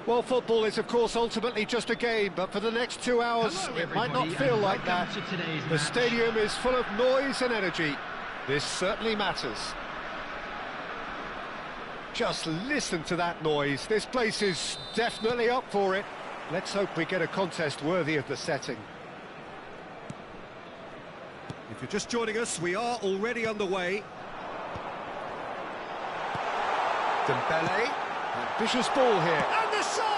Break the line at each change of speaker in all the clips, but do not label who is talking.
Well, football is, of course, ultimately just a game, but for the next 2 hours, it might not feel like that. The stadium is full of noise and energy. This certainly matters. Just listen to that noise. This place is definitely up for it. Let's hope we get a contest worthy of the setting.
If you're just joining us, we are already underway.
Dembele, ambitious ball here.
And the shot!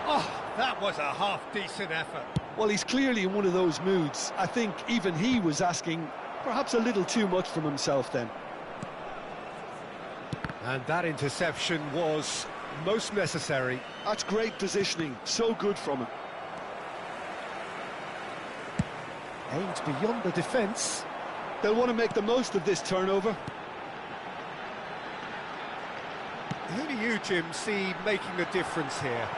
Oh, that was a half-decent effort.
Well, he's clearly in one of those moods. I think even he was asking perhaps a little too much from himself then.
And that interception was most necessary.
That's great positioning, so good from him.
Aimed beyond the defence.
They'll want to make the most of this turnover.
Who do you, Jim, see making a difference here?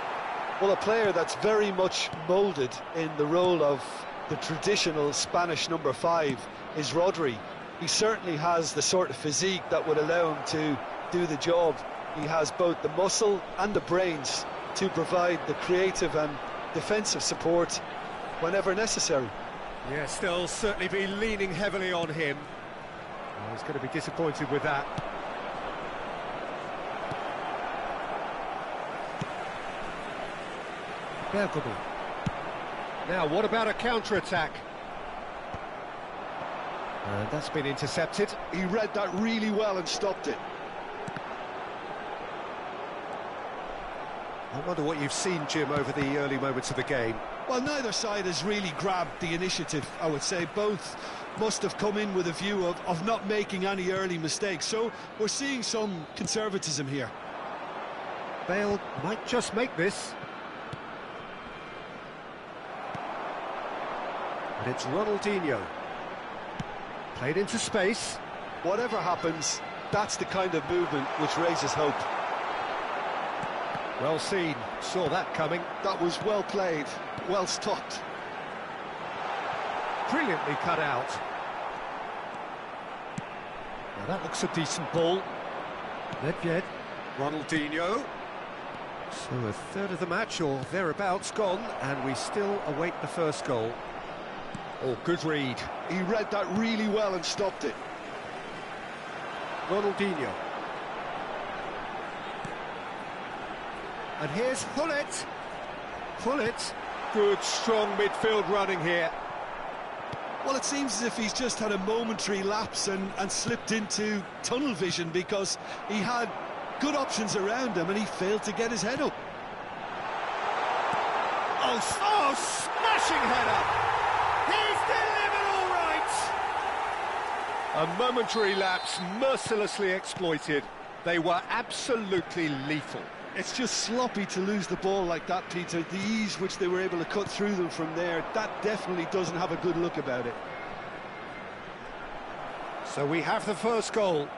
Well, a player that's very much moulded in the role of the traditional Spanish number 5 is Rodri. He certainly has the sort of physique that would allow him to do the job. He has both the muscle and the brains to provide the creative and defensive support whenever necessary.
Yeah, still certainly be leaning heavily on him.
Well, he's going to be disappointed with that. Bergamo. Now, what about a counter-attack? And that's been intercepted.
He read that really well and stopped it.
I wonder what you've seen, Jim, over the early moments of the game.
Well, neither side has really grabbed the initiative, I would say. Both must have come in with a view of not making any early mistakes. So we're seeing some conservatism here.
Bale might just make this. And it's Ronaldinho. Played into space.
Whatever happens, that's the kind of movement which raises hope.
Well seen, saw that coming.
That was well played, well stopped.
Brilliantly cut out. Now that looks a decent ball. Nedved.
Ronaldinho.
So a third of the match or thereabouts gone, and we still await the first goal. Oh, good read.
He read that really well and stopped it.
Ronaldinho. And here's Hullet. Hullet. Good, strong midfield running here.
Well, it seems as if he's just had a momentary lapse and slipped into tunnel vision, because he had good options around him and he failed to get his head up.
Oh, smashing header! He's delivered all right! A momentary lapse mercilessly exploited. They were absolutely lethal.
It's just sloppy to lose the ball like that, Peter. The ease which they were able to cut through them from there, that definitely doesn't have a good look about it.
So we have the first goal.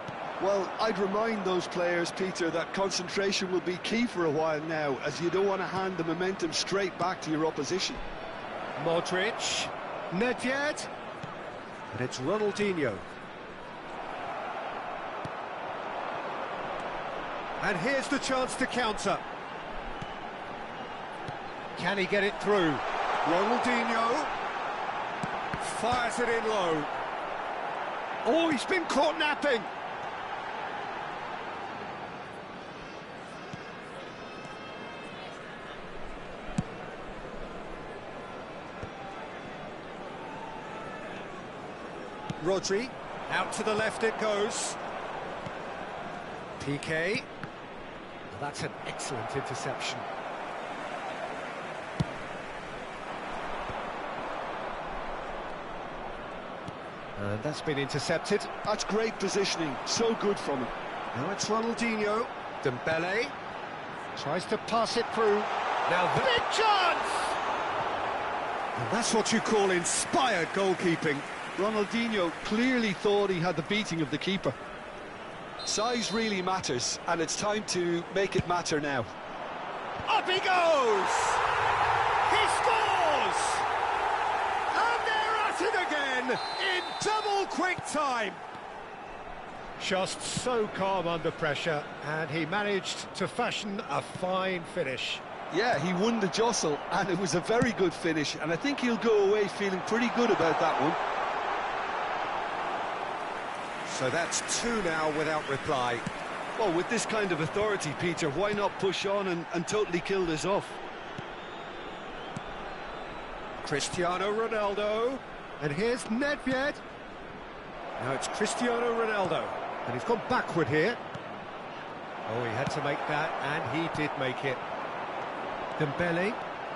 Well, I'd remind those players, Peter, that concentration will be key for a while now, as you don't want to hand the momentum straight back to your opposition.
Modric. Nedved. And it's Ronaldinho. And here's the chance to counter. Can he get it through?
Ronaldinho fires it in low.
Oh, he's been caught napping.
Rodri, out to the left it goes.
PK. That's an excellent interception. And that's been intercepted.
That's great positioning, so good from him.
Now it's Ronaldinho. Dembele tries to pass it through. Now the big chance!
And that's what you call inspired goalkeeping.
Ronaldinho clearly thought he had the beating of the keeper. Size really matters, and it's time to make it matter now.
Up he goes! He scores! And they're at it again in double quick time. Just so calm under pressure, and he managed to fashion a fine finish.
Yeah, he won the jostle, and it was a very good finish, and I think he'll go away feeling pretty good about that one.
So that's 2 now without reply.
Well, with this kind of authority, Peter, why not push on and totally kill this off?
Cristiano Ronaldo.
And here's Nedved. Now it's Cristiano Ronaldo. And he's gone backward here. Oh, he had to make that, and he did make it. Dembele.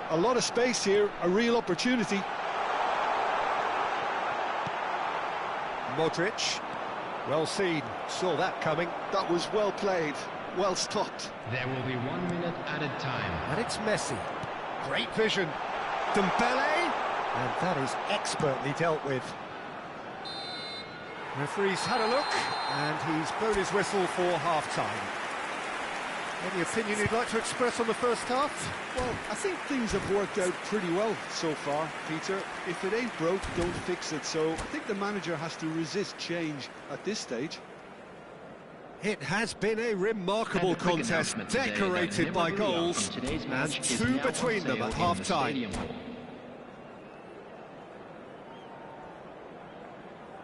A lot of space here, a real opportunity.
Modric. Well seen, saw that coming.
That was well played, well stopped.
There will be 1 minute added time.
And it's Messi. Great vision. Dembele. And that is expertly dealt with. Referee's had a look, and he's blown his whistle for half-time.
Any opinion you'd like to express on the first half?
Well, I think things have worked out pretty well so far, Peter. If it ain't broke, don't fix it. So I think the manager has to resist change at this stage.
It has been a remarkable contest, decorated by goals, and two between them at half-time.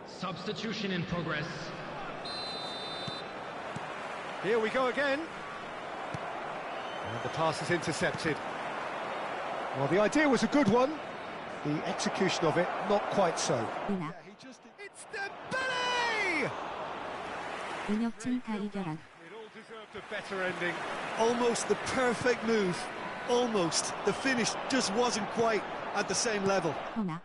Substitution in progress.
Here we go again. And the pass is intercepted. Well, the idea was a good one. The execution of it, not quite so. It's Dembele!
은혁진 다 이겨라.
It all deserved a better ending.
Almost the perfect move. Almost. The finish just wasn't quite at the same level.
호나.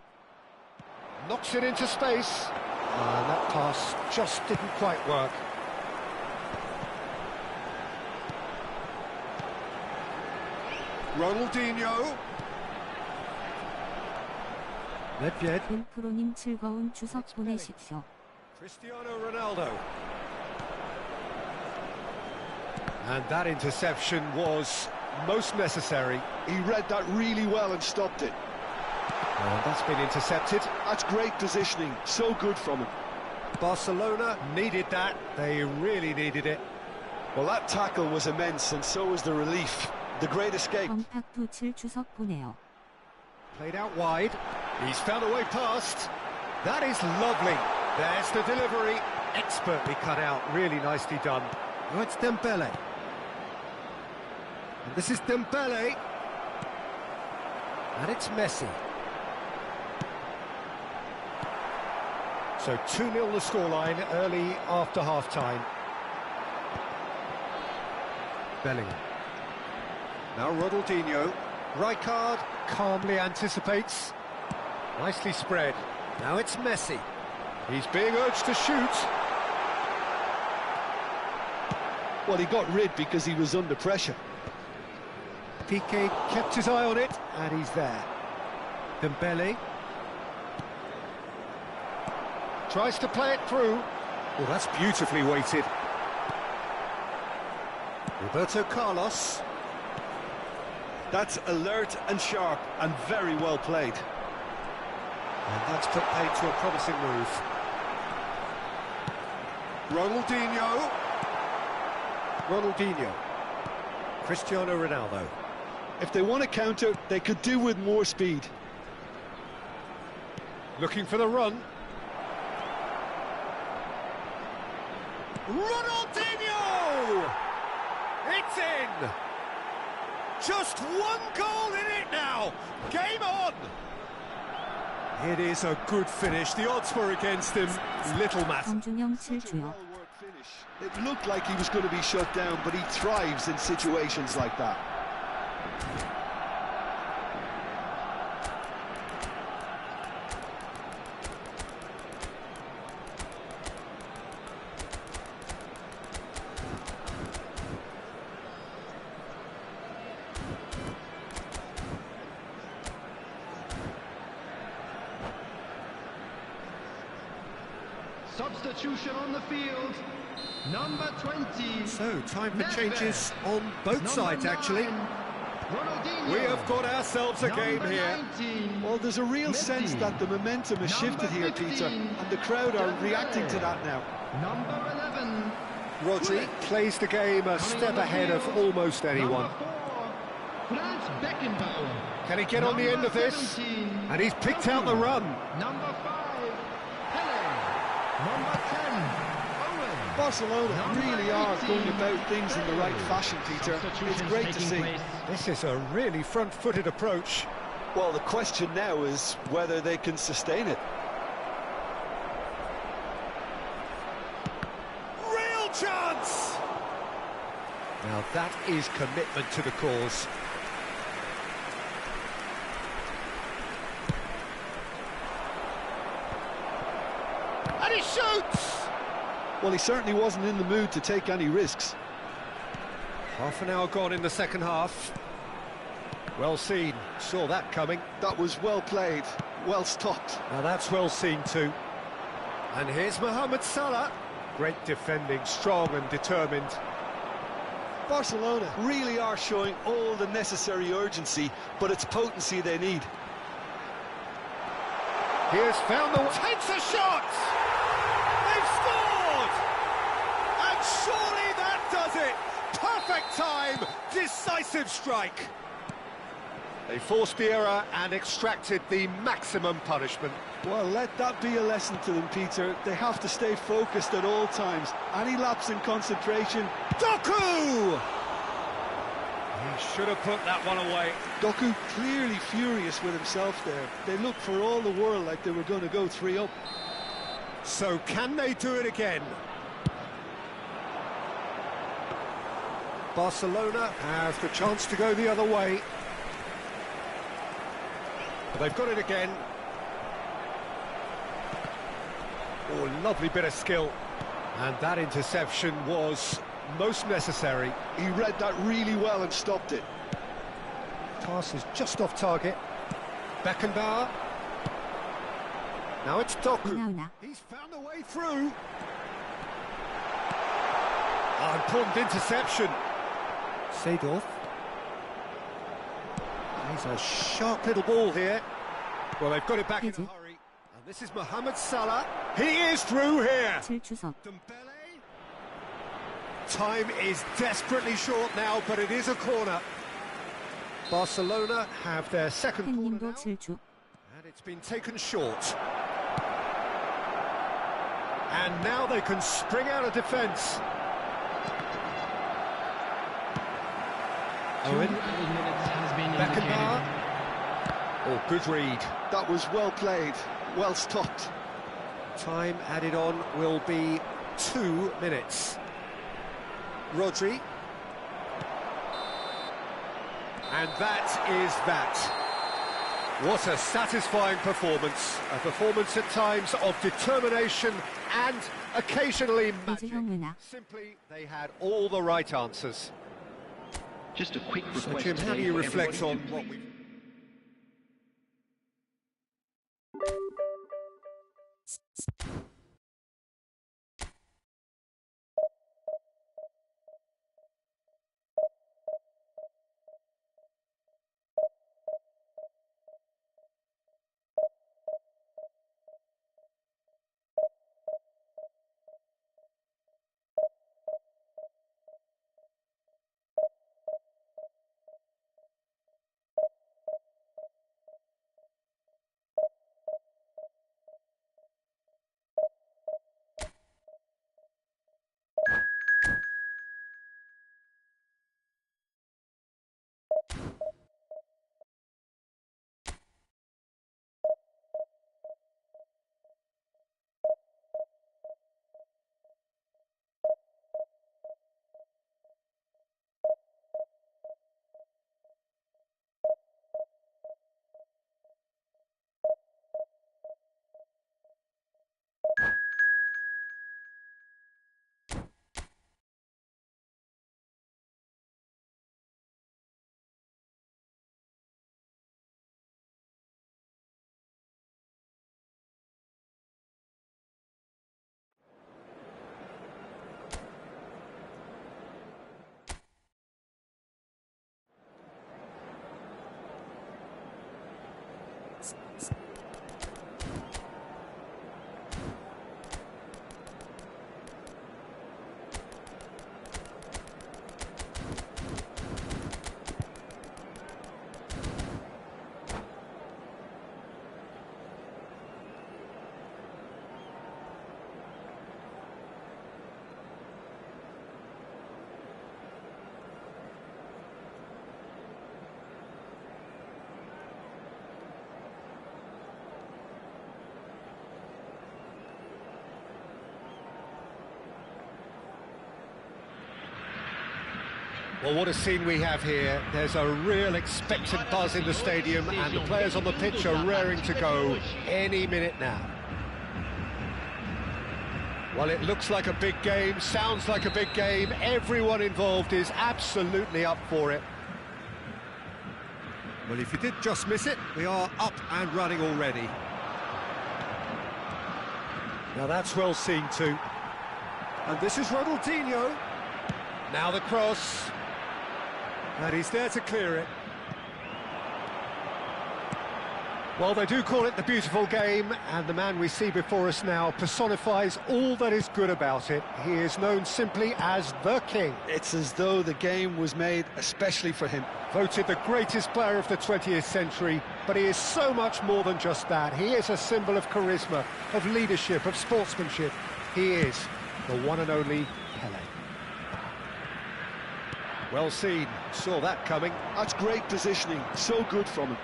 Knocks it into space. That pass just didn't quite work. Ronaldinho. Nedved.
프로님 즐거운 추석 보내십시오.
Cristiano Ronaldo. And that interception was most necessary.
He read that really well and stopped it.
And that's been intercepted.
That's great positioning. So good from him.
Barcelona needed that. They really needed it.
Well, that tackle was immense, and so was the relief. The great escape.
건팍 추석 보내요.
Played out wide. He's found a way past. That is lovely. There's the delivery. Expertly cut out. Really nicely done. Oh, it's Dembele. And this is Dembele. And it's Messi. So 2-0 the scoreline early after half-time. Bellingham. Now Ronaldinho. Rijkaard calmly anticipates. Nicely spread. Now it's Messi. He's being urged to shoot.
Well, he got rid because he was under pressure.
Piqué kept his eye on it, and he's there. Dembele. Tries to play it through. Well, that's beautifully weighted. Roberto Carlos.
That's alert and sharp and very well played.
And that's put paid to a promising move. Ronaldinho. Ronaldinho. Cristiano Ronaldo.
If they want to counter, they could do with more speed.
Looking for the run. Ronaldinho! It's in! Just one goal in it now! Game on! It is a good finish. The odds were against him. Little matter.
정준영 7주요.
It looked like he was going to be shut down, but he thrives in situations like that.
Substitution on the field. Number 20.
So, time for changes on both sides, actually. We have got ourselves a game here.
Well, there's a real sense that the momentum has shifted here, Peter, and the crowd are reacting to that now.
Number 11.
Rodri plays the game a step ahead of almost anyone. Can he get on the end of this? And he's picked out the run.
Number 5. Pele. Number 10.
Barcelona really are going about things in the right fashion, Peter. It's great to see.
This is a really front-footed approach.
Well, the question now is whether they can sustain it.
Real chance! Now that is commitment to the cause. And he shoots!
Well, he certainly wasn't in the mood to take any risks.
Half an hour gone in the second half. Well seen, saw that coming.
That was well played, well stopped.
Now that's well seen too. And here's Mohamed Salah. Great defending, strong and determined.
Barcelona really are showing all the necessary urgency, but it's potency they need.
He has found the...
Takes a shot! They've scored! And surely that does it! Perfect time, decisive strike.
They forced the error and extracted the maximum punishment.
Well, let that be a lesson to them, Peter. They have to stay focused at all times. Any lapse in concentration...
Doku!
He should have put that one away.
Doku clearly furious with himself there. They looked for all the world like they were going to go 3 up.
So can they do it again? Barcelona has the chance to go the other way. But they've got it again. Oh, lovely bit of skill. And that interception was most necessary.
He read that really well and stopped it.
Pass is just off target. Beckenbauer. Now it's Doku. He's found a way through. Oh, important interception. Seedorf. He's a sharp little ball here. Well, they've got it back in a hurry. And this is Mohamed Salah. He is through here. Dembele. Time is desperately short now, but it is a corner. Barcelona have their second corner now. And it's been taken short. And now they can spring out of defence. Owen. Beckenbauer. Oh, good read.
That was well played, well stopped.
Time added on will be 2 minutes. Rodri. And that is that. What a satisfying performance. A performance at times of determination and occasionally magic. Simply, they had all the right answers.
Just a quick request.
So, Jim, how do you reflect on what we've... Well, what a scene we have here. There's a real expectant buzz in the stadium and the players on the pitch are raring to go any minute now. Well, it looks like a big game, sounds like a big game. Everyone involved is absolutely up for it. Well, if you did just miss it, we are up and running already. Now that's well seen too. And this is Ronaldinho. Now the cross. And he's there to clear it. Well, they do call it the beautiful game, and the man we see before us now personifies all that is good about it. He is known simply as the King.
It's as though the game was made especially for him.
Voted the greatest player of the 20th century, but he is so much more than just that. He is a symbol of charisma, of leadership, of sportsmanship. He is the one and only Pelé. Well seen, saw that coming.
That's great positioning, so good from him.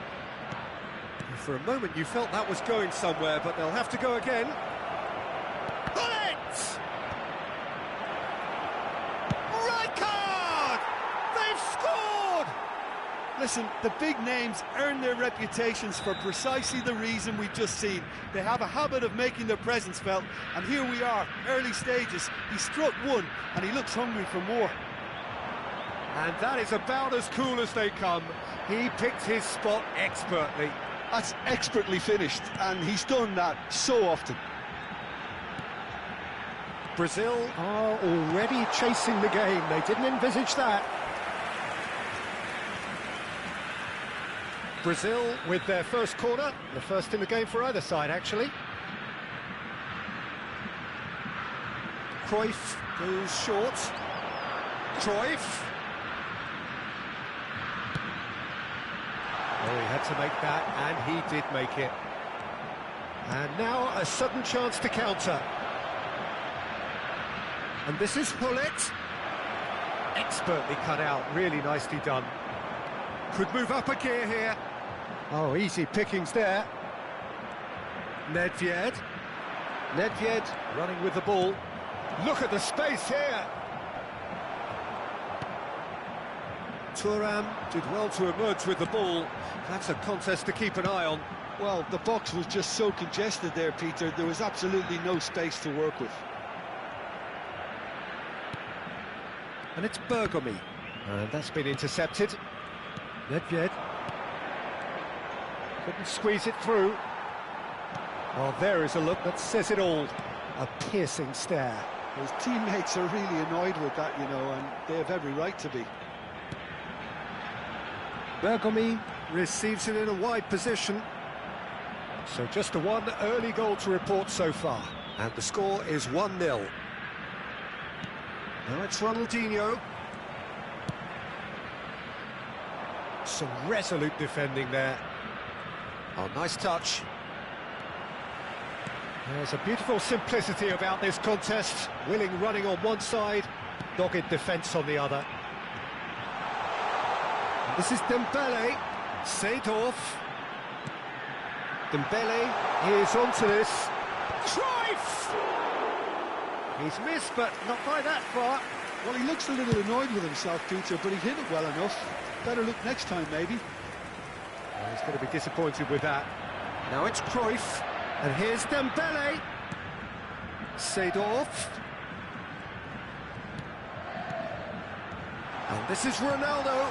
For a moment you felt that was going somewhere, but they'll have to go again.
Bullet! Red card! They've scored!
Listen, the big names earn their reputations for precisely the reason we've just seen. They have a habit of making their presence felt, and here we are, early stages. He struck one, and he looks hungry for more.
And that is about as cool as they come. He picked his spot expertly.
That's expertly finished, and he's done that so often.
Brazil are already chasing the game. They didn't envisage that. Brazil with their first corner, the first in the game for either side, actually. Cruyff goes short. Cruyff. Oh, he had to make that, and he did make it. And now a sudden chance to counter. And this is Hullet. Expertly cut out, really nicely done. Could move up a gear here. Oh, easy pickings there. Nedved. Nedved running with the ball. Look at the space here. Thuram did well to emerge with the ball. That's a contest to keep an eye on.
Well, the box was just so congested there, Peter. There was absolutely no space to work with.
And it's Bergomi. And that's been intercepted. Nedved. Couldn't squeeze it through. Well, there is a look that says it all. A piercing stare.
His teammates are really annoyed with that, you know, and they have every right to be.
Bergomi receives it in a wide position. So just a one early goal to report so far. And the score is 1-0. Now it's Ronaldinho. Some resolute defending there. Oh, nice touch. There's a beautiful simplicity about this contest. Willing running on one side, dogged defence on the other. This is Dembele, Seedorf. Dembele is onto this.
Cruyff!
He's missed, but not by that far.
Well, he looks a little annoyed with himself, Peter, but he hit it well enough. Better look next time, maybe.
Well, he's going to be disappointed with that. Now it's Cruyff, and here's Dembele. Seedorf. And this is Ronaldo.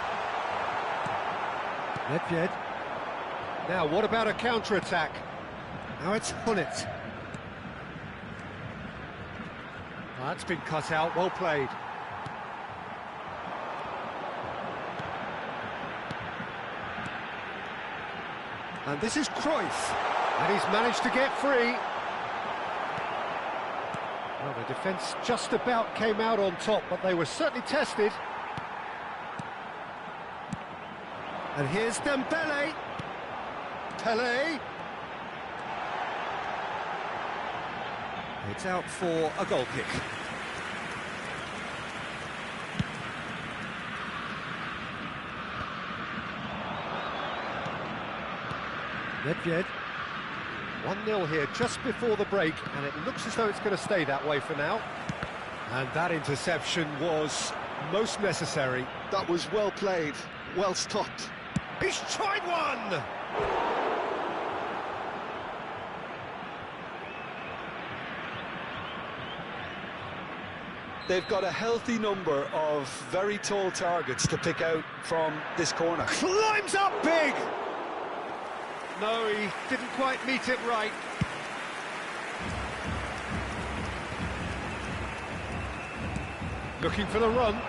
Nedved. Now, what about a counter-attack? Now it's Hullet. Well, that's been cut out, well played. And this is Cruyff. And he's managed to get free. Well, the defence just about came out on top, but they were certainly tested. And here's Dembele. Pelé. It's out for a goal kick. Nedved. 1-0 here just before the break, and it looks as though it's going to stay that way for now. And that interception was most necessary.
That was well played, well stopped.
He's tried one!
They've got a healthy number of very tall targets to pick out from this corner.
Climbs up big! No, he didn't quite meet it right. Looking for the run.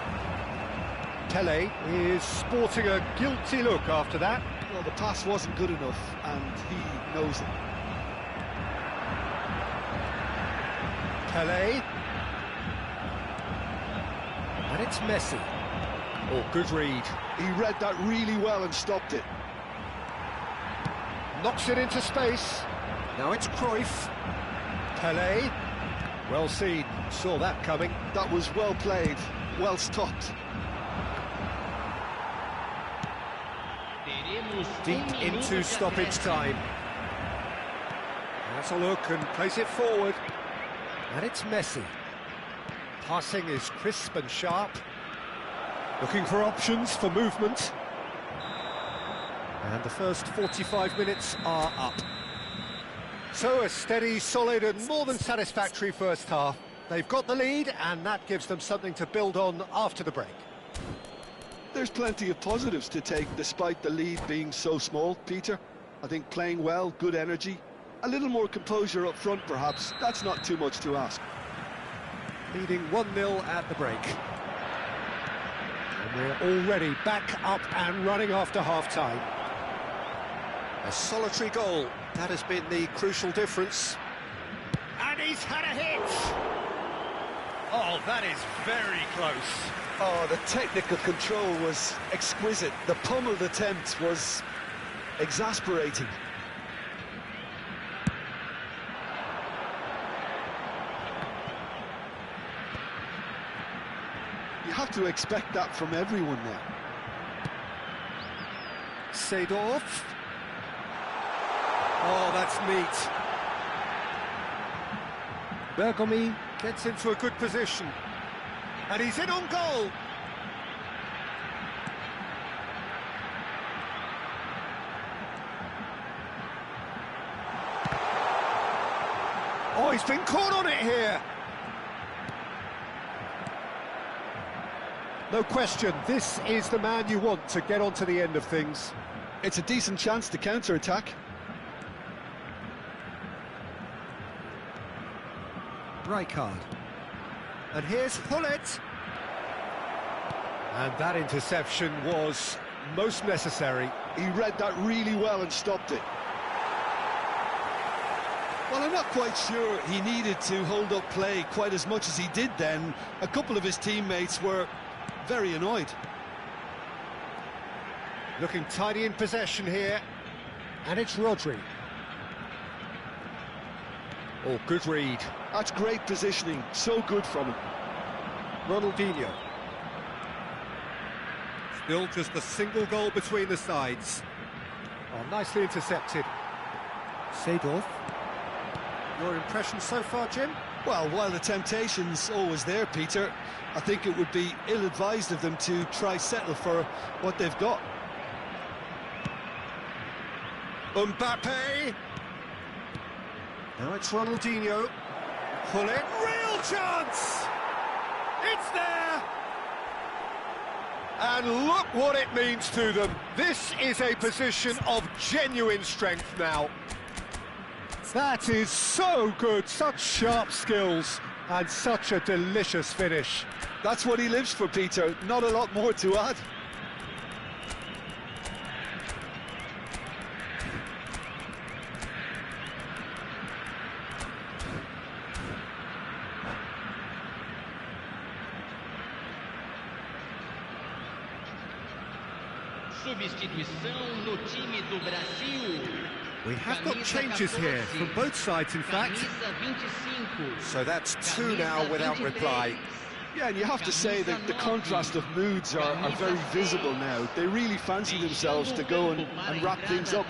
Pele is sporting a guilty look after that.
Well, the pass wasn't good enough, and he knows it.
Pele. And it's Messi. Oh, good read.
He read that really well and stopped it.
Knocks it into space. Now it's Cruyff. Pele. Well seen. Saw that coming.
That was well played, well stopped.
Deep into stoppage time. That's a look and plays it forward. And it's Messi. Passing is crisp and sharp. Looking for options for movement. And the first 45 minutes are up. So a steady, solid and more than satisfactory first half. They've got the lead and that gives them something to build on after the break.
There's plenty of positives to take despite the lead being so small, Peter. I think playing well, good energy, a little more composure up front perhaps, that's not too much to ask.
Leading 1-0 at the break. And we're already back up and running after half-time. A solitary goal, that has been the crucial difference. And he's had a hit! Oh, that is very close.
Oh, the technical control was exquisite. The pummeled attempt was exasperating. You have to expect that from everyone now.
Seedorf. Oh, that's neat. Bergomi gets into a good position. And he's in on goal. Oh, he's been caught on it here. No question, this is the man you want to get onto the end of things.
It's a decent chance to counter-attack.
Rijkaard. And here's Hullet. And that interception was most necessary.
He read that really well and stopped it. Well, I'm not quite sure he needed to hold up play quite as much as he did then. A couple of his teammates were very annoyed.
Looking tidy in possession here. And it's Rodri. Oh, good read.
That's great positioning, so good from him.
Ronaldinho. Still just a single goal between the sides. Oh, nicely intercepted. Seedorf. Your impression so far, Jim?
Well, while the temptation's always there, Peter, I think it would be ill-advised of them to try settle for what they've got.
Mbappe. Now it's Ronaldinho. Hullet, real chance! It's there! And look what it means to them. This is a position of genuine strength now. That is so good, such sharp skills, and such a delicious finish.
That's what he lives for, Peter. Not a lot more to add.
Substituição no time do Brasil.
We have got changes here from both sides, in fact. So that's two now without reply.
Yeah, and you have to say that the contrast of moods are very visible now. They really fancy themselves to go and wrap things up.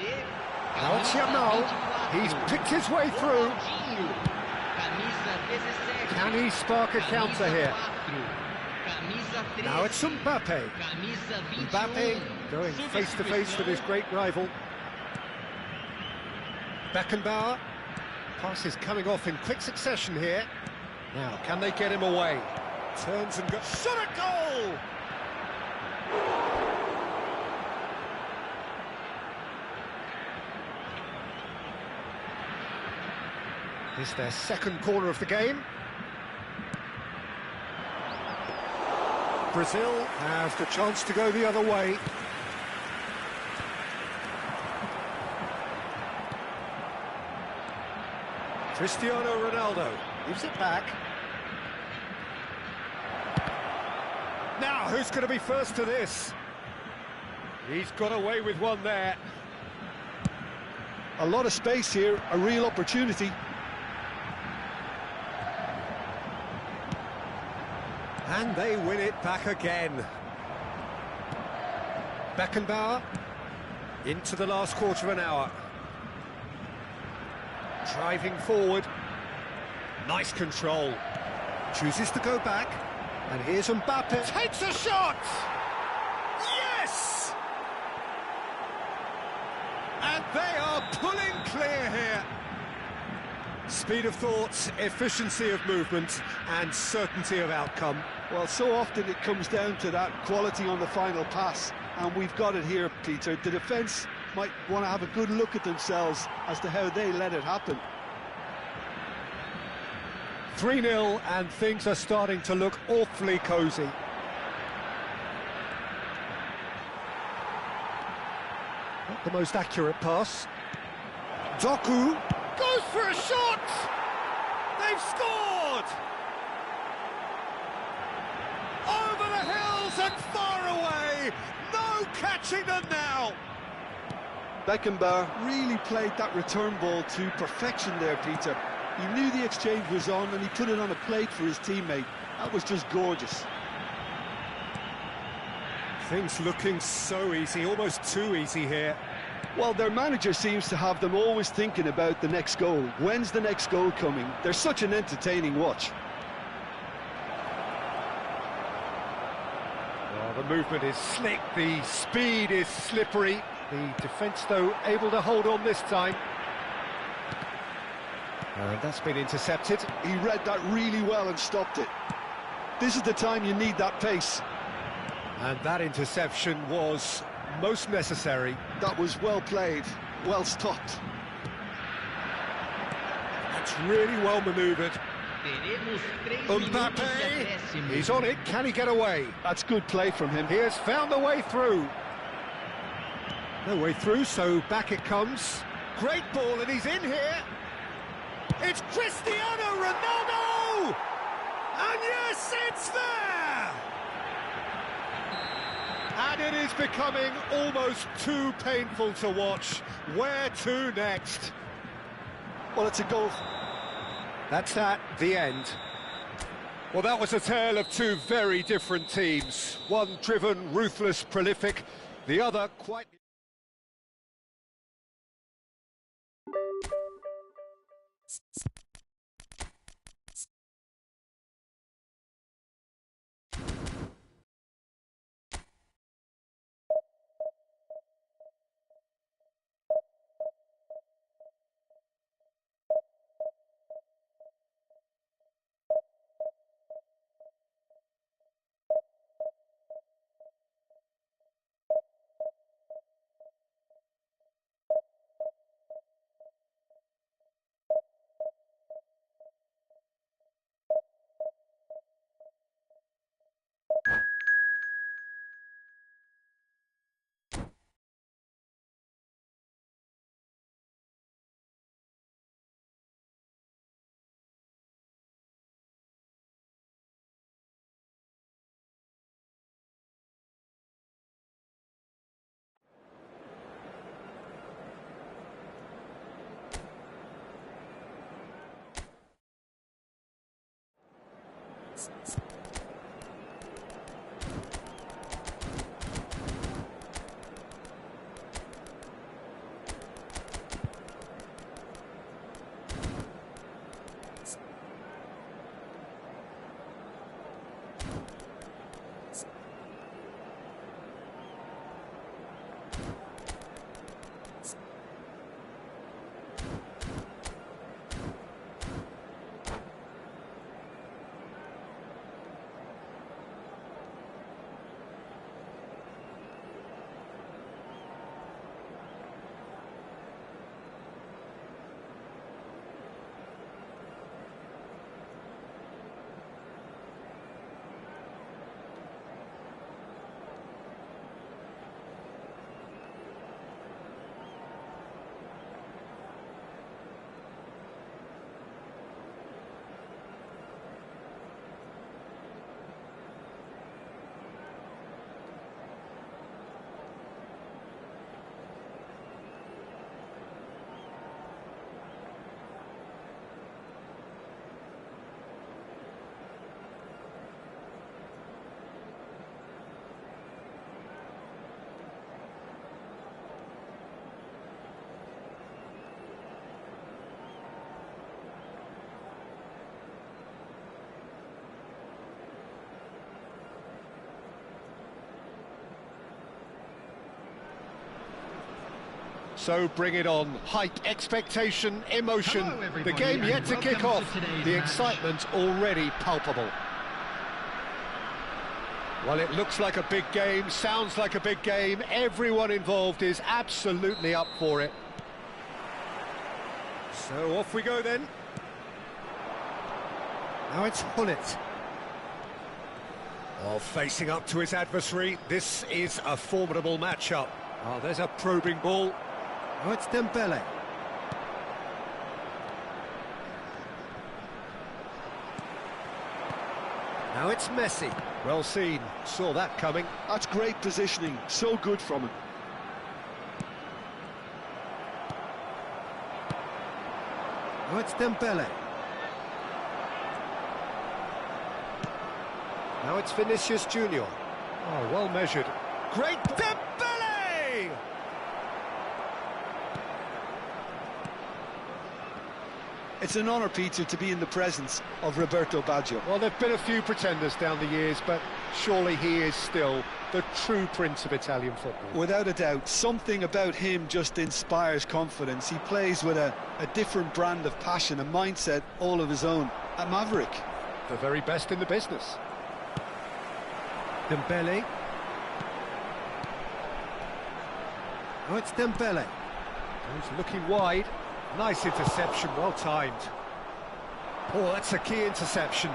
Now it's Yamal. He's picked his way through. Can he spark a counter here? Now it's Mbappe. Mbappe going face-to-face with his great rival. Beckenbauer. Pass is coming off in quick succession here. Now, can they get him away? Turns and goes. Shot a goal! It's their second corner of the game. Brazil have the chance to go the other way. Cristiano Ronaldo gives it back. Now, who's going to be first to this? He's got away with one there.
A lot of space here, a real opportunity.
And they win it back again. Beckenbauer into the last quarter of an hour. Driving forward. Nice control. Chooses to go back. And here's Mbappe.
Takes a shot! Yes! And they are pulling clear here.
Speed of thought, efficiency of movement, and certainty of outcome.
Well, so often it comes down to that quality on the final pass, and we've got it here, Peter. The defence might want to have a good look at themselves as to how they let it happen.
3-0, and things are starting to look awfully cosy. Not the most accurate pass. Doku
Goes for a shot! They've scored! Over the hills and far away! No catching them now!
Beckenbauer really played that return ball to perfection there, Peter. He knew the exchange was on and he put it on a plate for his teammate. That was just gorgeous.
Things looking so easy, almost too easy here.
Well, their manager seems to have them always thinking about the next goal. When's the next goal coming? They're such an entertaining watch.
Well, the movement is slick, the speed is slippery. The defence, though, able to hold on this time. And that's been intercepted.
He read that really well and stopped it. This is the time you need that pace.
And that interception was most necessary.
That was well played, well stopped.
That's really well manoeuvred.
Mbappe.
He's on it, can he get away?
That's good play from him.
He has found the way through. No way through, so back it comes.
Great ball, and he's in here. It's Cristiano Ronaldo! And yes, it's there!
And it is becoming almost too painful to watch. Where to next?
Well, it's a goal.
That's that, the end. Well, that was a tale of two very different teams. One driven, ruthless, prolific. The other quite... So bring it on. Hype, expectation, emotion.
Hello,
The
everybody,
game yet
and
to kick
welcome
off.
to today's
The
match.
excitement already palpable. Well, it looks like a big game, sounds like a big game. Everyone involved is absolutely up for it. So off we go then. Now it's Hullet. Oh, facing up to his adversary. This is a formidable matchup. Oh, there's a probing ball. Now it's Dembele. Now it's Messi. Well seen. Saw that coming.
That's great positioning, so good from him.
Now it's Dembele. Now it's Vinicius Junior. Oh, well measured. Great Dembele!
It's an honour, Peter, to be in the presence of Roberto Baggio.
Well, there've been a few pretenders down the years, but surely he is still the true prince of Italian football.
Without a doubt, something about him just inspires confidence. He plays with a different brand of passion, a mindset all of his own. A maverick.
The very best in the business. Dembele. Oh, it's Dembele. He's looking wide. Nice interception, well timed. Oh, that's a key interception.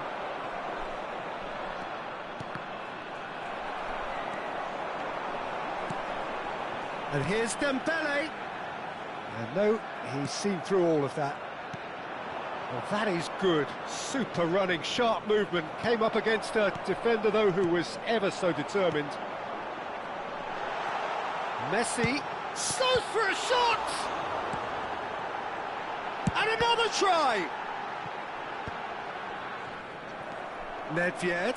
And here's Dembele. And no, he's seen through all of that. Well, that is good. Super running, sharp movement. Came up against a defender, though, who was ever so determined. Messi slows for a shot! And another try! Nedved.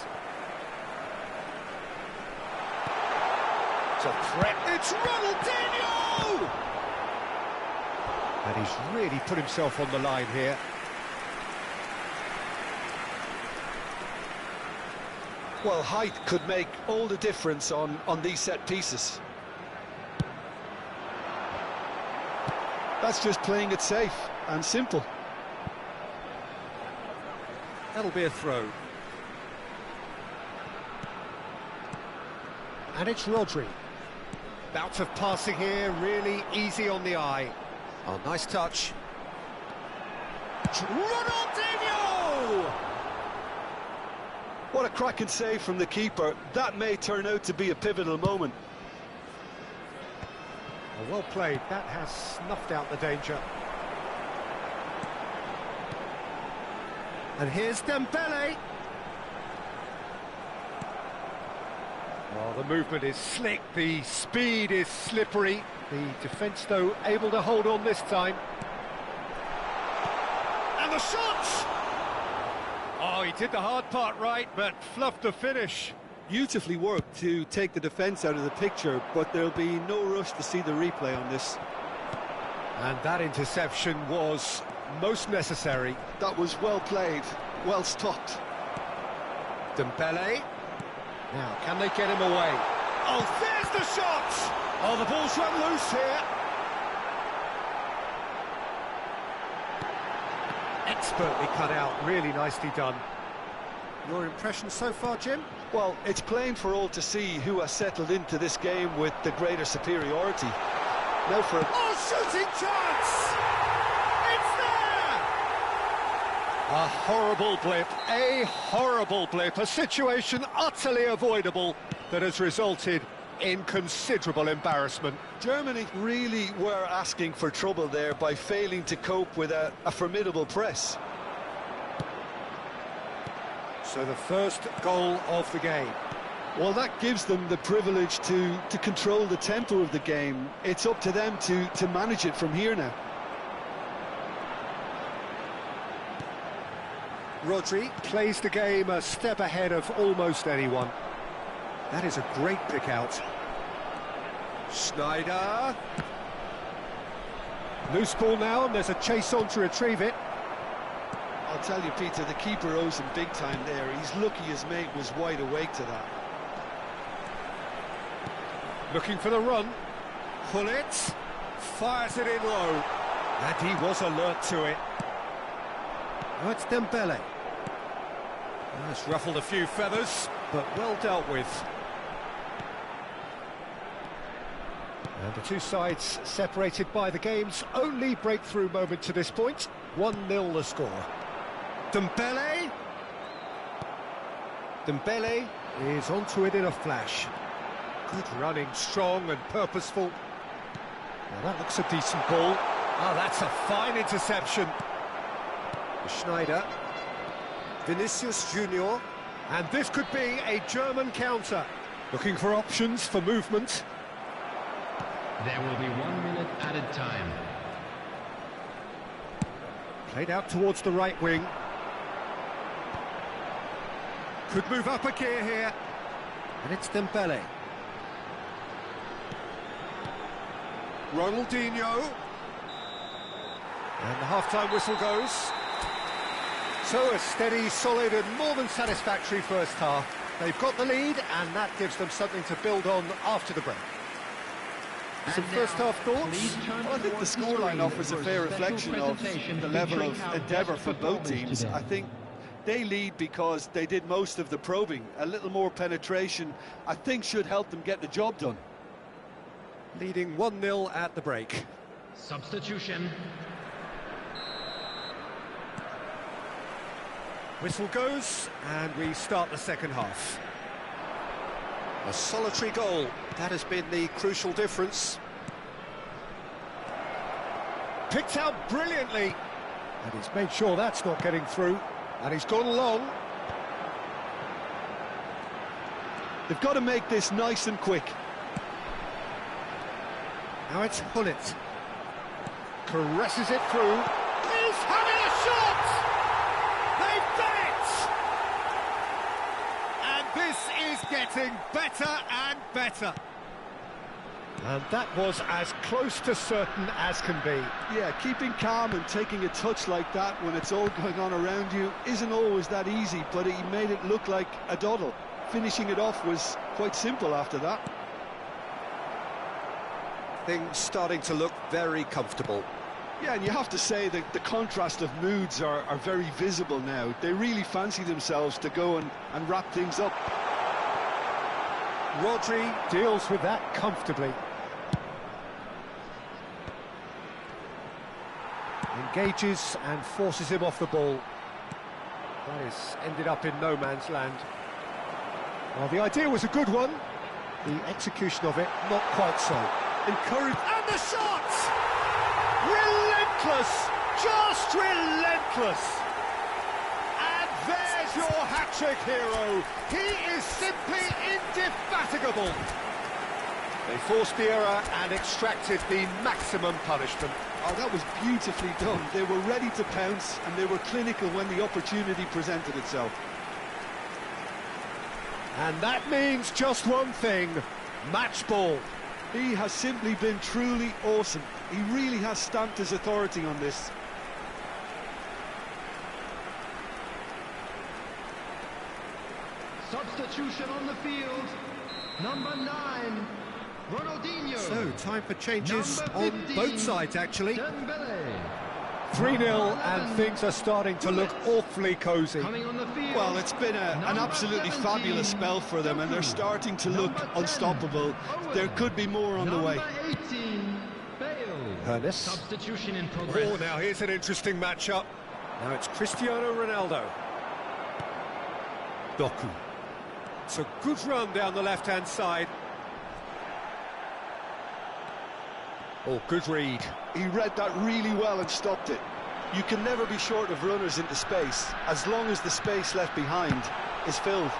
It's a threat. It's Ronaldinho! And he's really put himself on the line here.
Well, height could make all the difference on these set pieces. That's just playing it safe and simple.
That'll be a throw. And it's Rodri. Bout of passing here, really easy on the eye. Oh, nice touch. Ronaldinho!
What a cracking save from the keeper. That may turn out to be a pivotal moment.
Oh, well played. That has snuffed out the danger. And here's Dembele. Oh, the movement is slick, the speed is slippery. The defence, though, able to hold on this time. And the shot! Oh, he did the hard part right, but fluffed the finish.
Beautifully worked to take the defence out of the picture, but there'll be no rush to see the replay on this.
And that interception was most necessary.
That was well played, well stopped.
Dembele. Now, can they get him away? Oh, there's the shot! Oh, the ball's run loose here. Expertly cut out, really nicely done. Your impression so far, Jim?
Well, it's plain for all to see who has settled into this game with the greater superiority. Now for a...
Oh, shooting chance! It's there! A horrible blip, a situation utterly avoidable that has resulted in considerable embarrassment.
Germany really were asking for trouble there by failing to cope with a formidable press.
So the first goal of the game.
Well, that gives them the privilege to control the tempo of the game. It's up to them to manage it from here now.
Rodri plays the game a step ahead of almost anyone. That is a great pick out. Schneider. Loose ball now, and there's a chase on to retrieve it.
I'll tell you, Peter, the keeper owes him big time there. He's lucky his mate was wide awake to that.
Looking for the run. Hullet. Fires it in low. And he was alert to it. Now it's Dembele. That's ruffled a few feathers, but well dealt with. And the two sides separated by the game's only breakthrough moment to this point. 1-0 the score. Dembele. Dembele is onto it in a flash. Good running, strong and purposeful. Now that looks a decent ball. Oh, that's a fine interception. Schneider. Vinicius Junior. And this could be a German counter. Looking for options for movement.
There will be 1 minute added time.
Played out towards the right wing. Could move up a gear here. And it's Dembele. Ronaldinho. And the half-time whistle goes. So a steady, solid and more than satisfactory first half. They've got the lead and that gives them something to build on after the break. Some first half thoughts?
Well, I think the scoreline offers a fair reflection of the level of endeavour for both teams. I think they lead because they did most of the probing. A little more penetration, I think, should help them get the job done.
Leading 1-0 at the break.
Substitution.
Whistle goes, and we start the second half. A solitary goal, that has been the crucial difference. Picked out brilliantly, and he's made sure that's not getting through, and he's gone long.
They've got to make this nice and quick.
Now it's Hullet. Caresses it through. He's having a shot! They've done it! And this is getting better and better. And that was as close to certain as can be.
Yeah, keeping calm and taking a touch like that when it's all going on around you isn't always that easy, but he made it look like a doddle. Finishing it off was quite simple after that.
Things starting to look very comfortable.
Yeah, and you have to say that the contrast of moods are very visible now. They really fancy themselves to go and wrap things up.
Rodri deals with that comfortably. Engages and forces him off the ball. That has ended up in no man's land. Well, the idea was a good one. The execution of it, not quite so. Encouraged. And the shot! Relentless! Just relentless! And there's your hat-trick hero. He is simply indefatigable. They forced the error and extracted the maximum punishment.
Oh, that was beautifully done. They were ready to pounce and they were clinical when the opportunity presented itself.
And that means just one thing, match ball.
He has simply been truly awesome. He really has stamped his authority on this.
Substitution on the field. Number 9, Ronaldinho.
So, time for changes on
15,
both sides, actually.
Dembele.
3-0, and things are starting to look awfully cosy.
Coming on the field.
Well, it's been an absolutely
17,
fabulous spell for them, and they're starting to look unstoppable. There could be more on the way.
Number 18, Bale.
Ernest.
Substitution in progress.
Oh, now here's an interesting matchup. Now it's Cristiano Ronaldo. Doku. It's a good run down the left-hand side. Oh, good read.
He read that really well and stopped it. You can never be short of runners into space, as long as the space left behind is filled.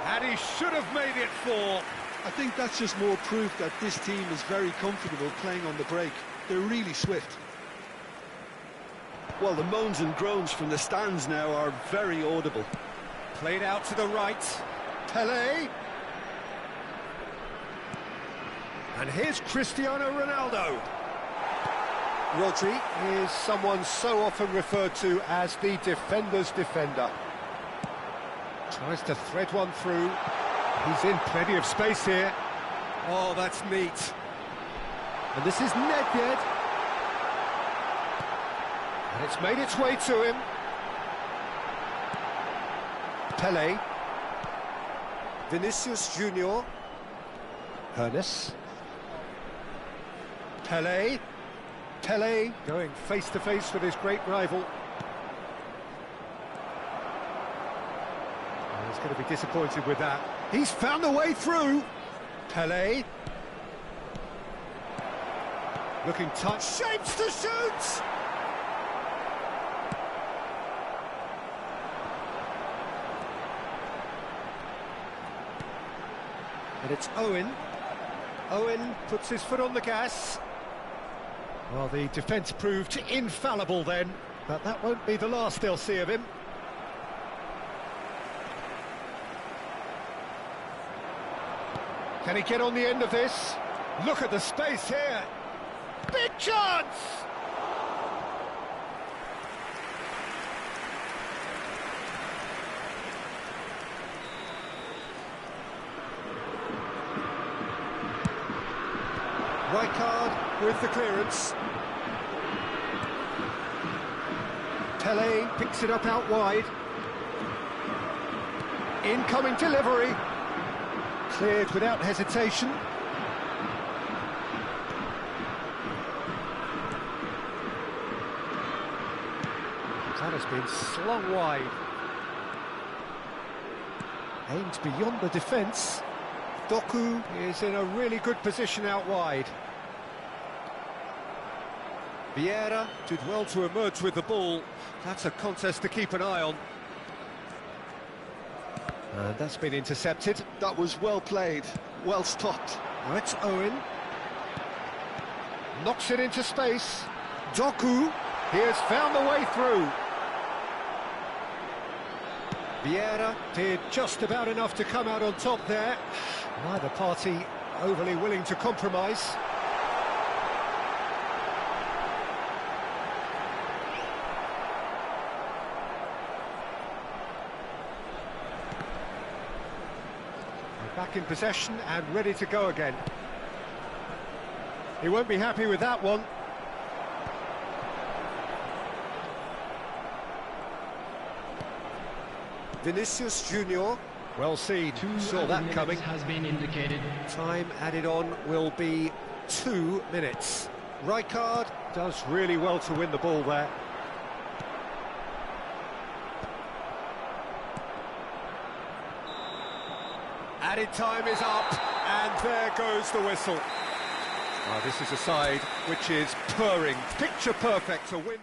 And he should have made it 4.
I think that's just more proof that this team is very comfortable playing on the break. They're really swift. Well, the moans and groans from the stands now are very audible.
Played out to the right. Pelé. And here's Cristiano Ronaldo. Rodri is someone so often referred to as the defender's defender. Tries to thread one through. He's in plenty of space here. Oh, that's neat. And this is Nedved. And it's made its way to him. Pele. Vinicius Junior. Hernes. Pele. Pele going face to face with his great rival. Oh, he's going to be disappointed with that. He's found a way through. Pele. Looking tight. Shapes to shoot! And it's Owen. Owen puts his foot on the gas. Well, the defence proved infallible then, but that won't be the last they'll see of him. Can he get on the end of this? Look at the space here. Big chance! Rijkaard with the clearance. Pele picks it up out wide. Incoming delivery. Cleared without hesitation. That has been slung wide. Aimed beyond the defence. Doku is in a really good position out wide. Vieira did well to emerge with the ball. That's a contest to keep an eye on. And that's been intercepted.
That was well played, well stopped.
Now it's Owen. Knocks it into space. Doku, he has found the way through. Vieira did just about enough to come out on top there. Neither party overly willing to compromise. They're back in possession and ready to go again. He won't be happy with that one. Vinicius Junior, well seen, saw that coming.
Has been indicated.
Time added on will be 2 minutes. Rijkaard does really well to win the ball there. Added time is up, and there goes the whistle. Oh, this is a side which is purring, picture perfect to win.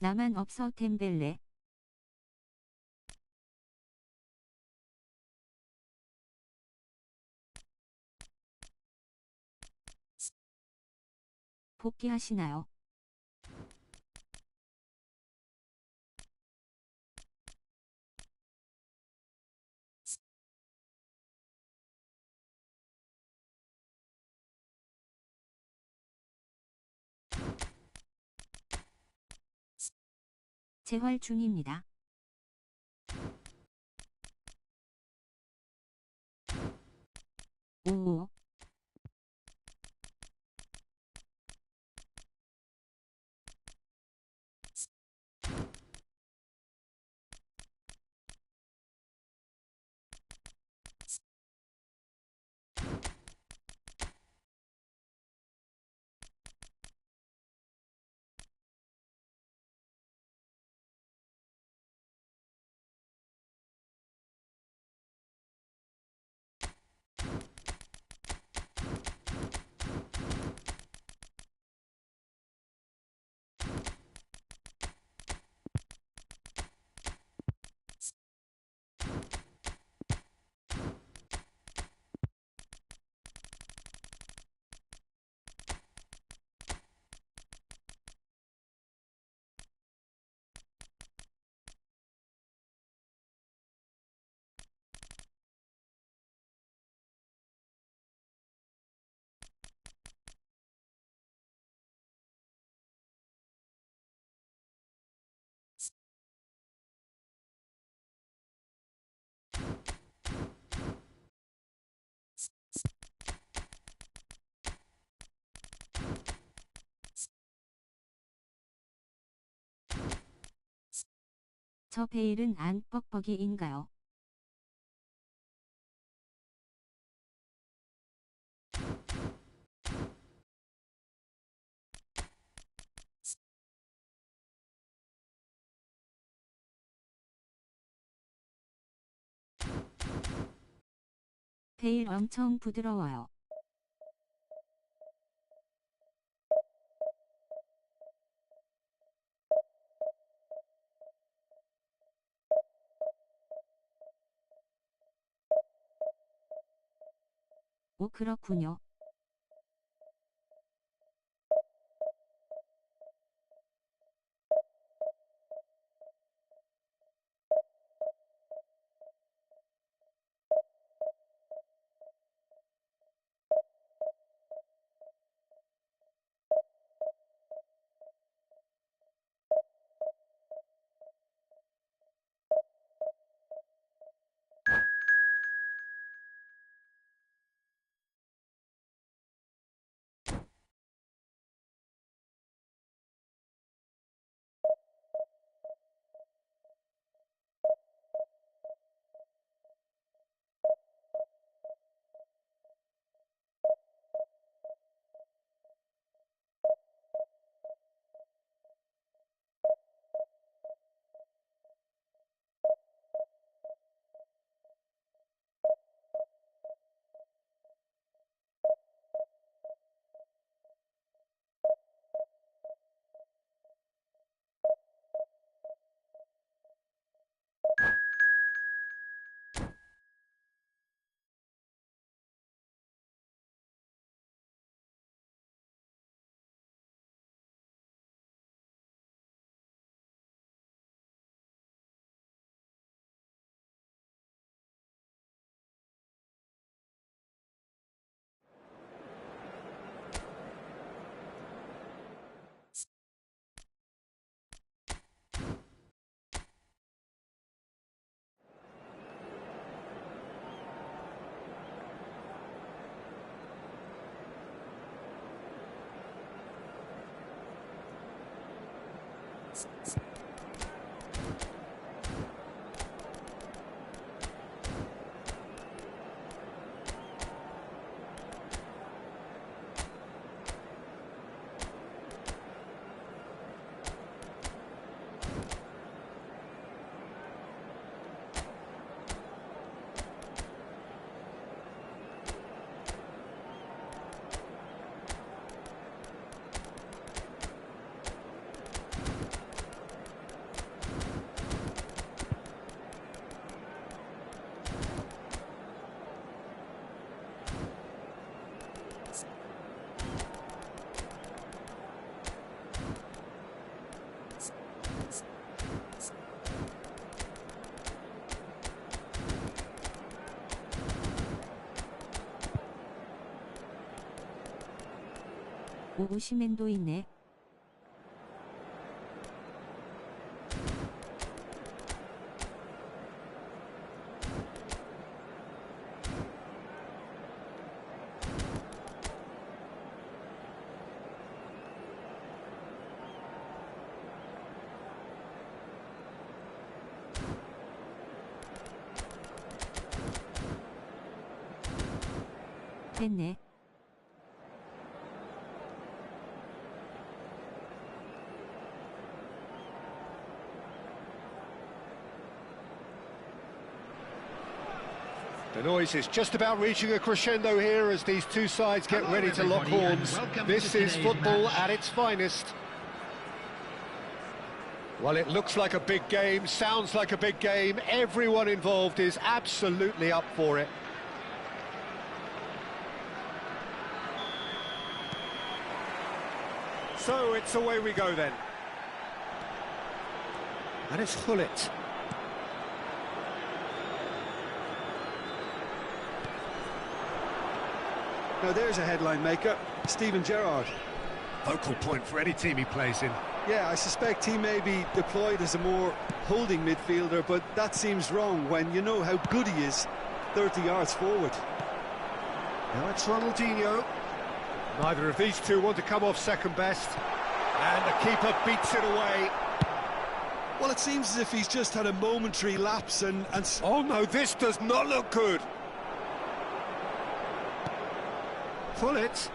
나만 없어 템벨레. 복귀하시나요? 재활 중입니다. 오. 저 베일은 안 뻑뻑이인가요? 베일 엄청 부드러워요. 오, 그렇군요. 오, 오시맨도 있네. 됐네.
The noise is just about reaching a crescendo here as these two sides get ready to lock horns. This is football at its finest. Well, it looks like a big game, sounds like a big game. Everyone involved is absolutely up for it.
So it's away we go then.
And it's Hullet.
Now there's a headline maker, Steven Gerrard.
Focal point for any team he plays in.
Yeah, I suspect he may be deployed as a more holding midfielder, but that seems wrong when you know how good he is 30 yards forward.
Now it's Ronaldinho. Neither of these two want to come off second best. And the keeper beats it away.
Well, it seems as if he's just had a momentary lapse and...
Oh no, this does not look good. Pull it.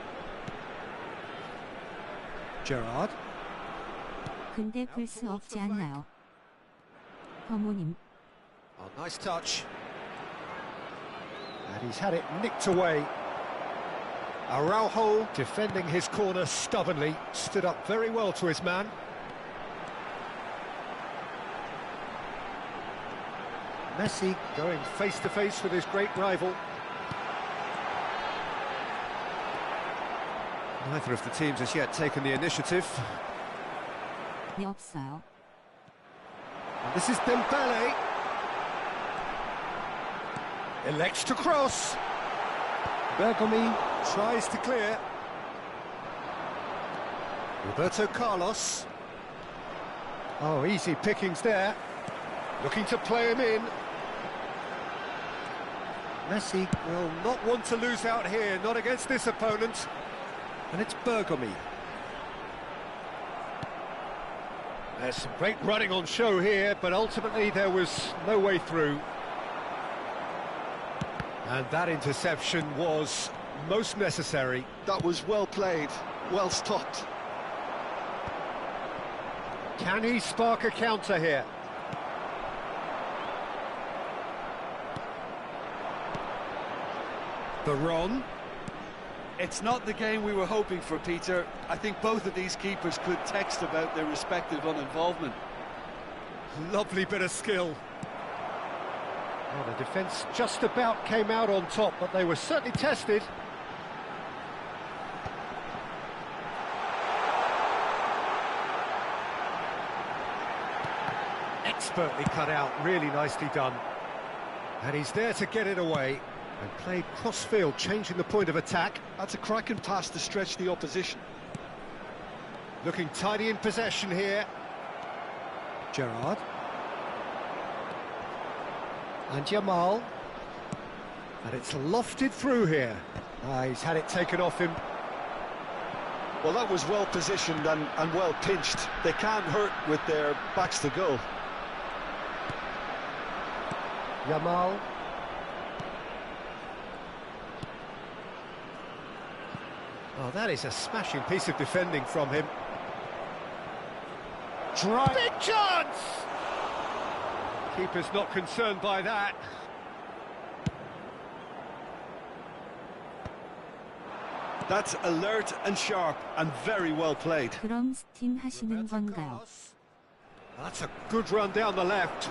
Gerrard.
근데 볼 수 없지 않나요? 버모님.
Oh, nice touch. And he's had it nicked away. Araujo, defending his corner stubbornly, stood up very well to his man. Messi going face-to-face with his great rival. Neither of the teams has yet taken the initiative.
네, 없어요.
And this is Dembele. Elects to cross. Bergomi tries to clear. Roberto Carlos. Oh, easy pickings there. Looking to play him in. Messi will not want to lose out here, not against this opponent. And it's Bergomi. There's some great running on show here, but ultimately there was no way through. And that interception was most necessary.
That was well played, well stopped.
Can he spark a counter here? The Ron.
It's not the game we were hoping for, Peter. I think both of these keepers could text about their respective uninvolvement.
Lovely bit of skill. Well, the defence just about came out on top, but they were certainly tested. Expertly cut out, really nicely done. And he's there to get it away. And played cross-field, changing the point of attack.
That's a cracking pass to stretch the opposition.
Looking tidy in possession here. Gerrard. And Jamal. And it's lofted through here. He's had it taken off him.
Well, that was well positioned and well pinched. They can't hurt with their backs to goal.
Jamal. Oh, that is a smashing piece of defending from him. Big chance! Keeper's not concerned by that.
That's alert and sharp and very well played.
그럼 스팀 하시는 건가요?
That's a good run down the left.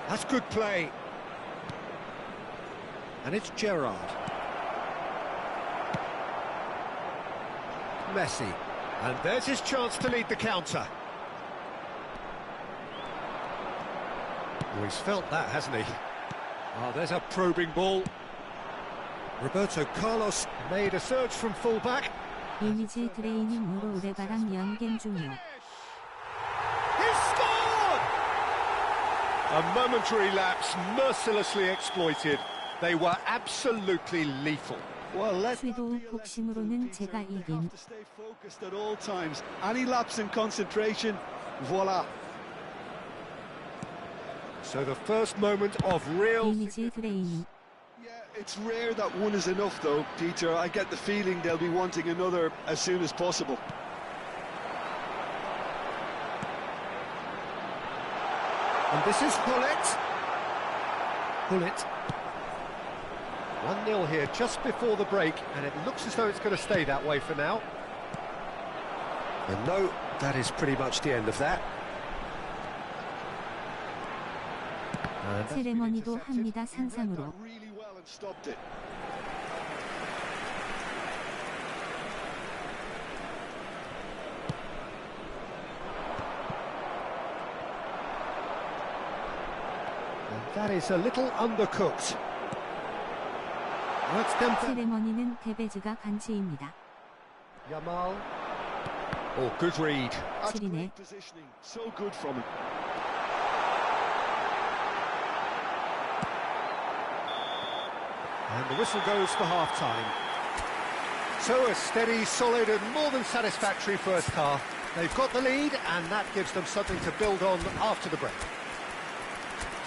That's good play. And it's Gerrard. Messi. And there's his chance to lead the counter. Oh, he's felt that, hasn't he? Oh, there's a probing ball. Roberto Carlos made a surge from full-back.
이미지 트레이닝으로 오래가랑 연갱 중이요.
He scored! A momentary lapse mercilessly exploited. They were absolutely lethal.
Well,
쇄도 복싱으로는 제가 이김.
to stay focused at all times. Any lapse in concentration, voila.
So the first moment of real...
이미지 트레이닝.
Yeah, it's rare that one is enough, though, Peter. I get the feeling they'll be wanting another as soon as possible.
And this is Hullet. Hullet. 1-0 here just before the break, and it looks as though it's going to stay that way for now. And no, that is pretty much the end of that.
세레머니도 합니다 상상으로.
Really well and stopped it.
And that is a little undercooked. That's them.
세레머니는 데베즈가 간지입니다.
Jamal. Oh, good read.
That's
Chirine.
great positioning. So good from him.
And the whistle goes for half-time. So a steady, solid and more than satisfactory first half. They've got the lead, and that gives them something to build on after the break.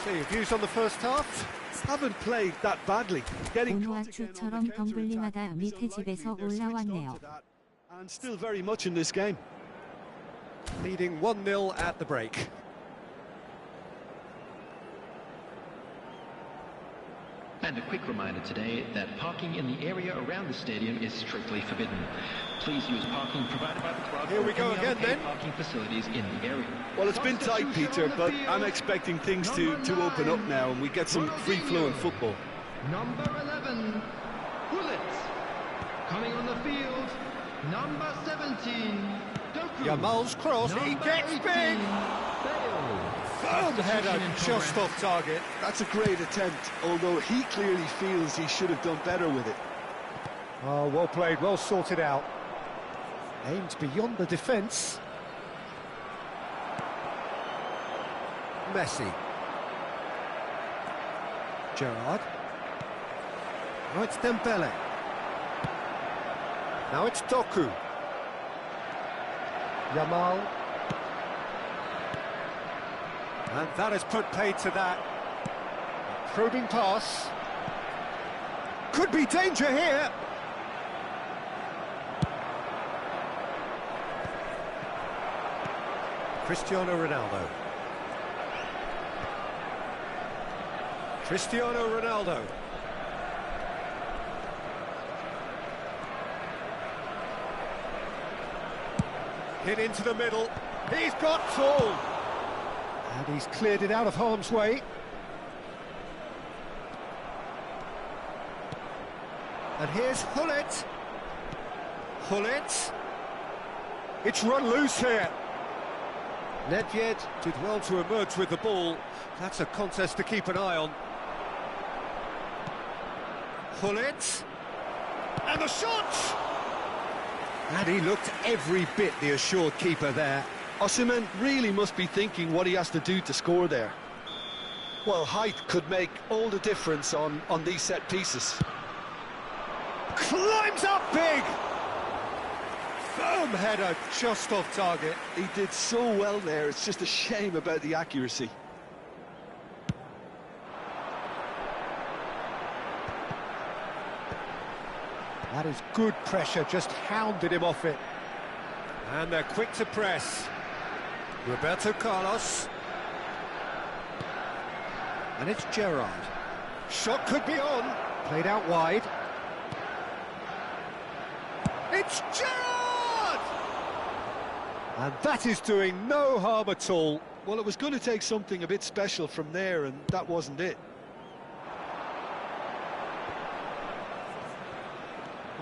So your views on the first half?
Haven't played that badly. Getting
오누아 추처럼 덤블링하다 밑에 집에서 올라왔네요.
and still very much in this game.
Leading 1-0 at the break.
And a quick reminder today that parking in the area around the stadium is strictly forbidden. Please use parking provided by the club.
Here we go again then.
Parking facilities in the area.
Well, it's been tight, Peter, but I'm expecting things to open up now and we get some free-flowing football.
Number 11, Bullet. Coming on the field, number 17, Doku.
Yamal's cross, he
Number
gets
18,
big!
Bale.
Firm header, just off target.
That's a great attempt, although he clearly feels he should have done better with it.
Oh, well played, well sorted out. Aimed beyond the defence. Messi. Gerrard. Now it's Dembele. Now it's Doku. Yamal. And that has put paid to that. Probing pass. Could be danger here. Cristiano Ronaldo. Cristiano Ronaldo. Hit into the middle. He's got full. And he's cleared it out of harm's way. And here's Hullet. Hullet. It's run loose here. Nedved did well to emerge with the ball. That's a contest to keep an eye on. Hullet. And the shot! And he looked every bit the assured keeper there.
Osimhen really must be thinking what he has to do to score there. Well, height could make all the difference on these set pieces.
Climbs up big! Firm header, just off target.
He did so well there, it's just a shame about the accuracy.
That is good pressure, just hounded him off it. And they're quick to press. Roberto Carlos. And it's Gerrard. Shot could be on. Played out wide. It's Gerrard! And that is doing no harm at all.
Well, it was going to take something a bit special from there, and that wasn't it.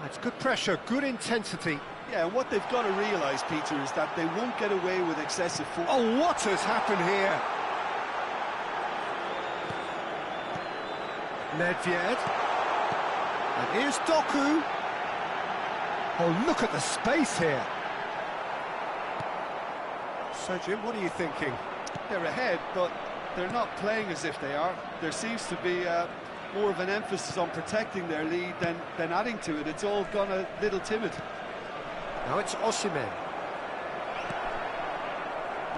It's good pressure, good intensity.
Yeah, and what they've got to realise, Peter, is that they won't get away with excessive force.
Oh, what has happened here? Nedved. And here's Doku. Oh, look at the space here. So, Jim, what are you thinking?
They're ahead, but they're not playing as if they are. There seems to be more of an emphasis on protecting their lead than adding to it. It's all gone a little timid.
Now it's Osimhen.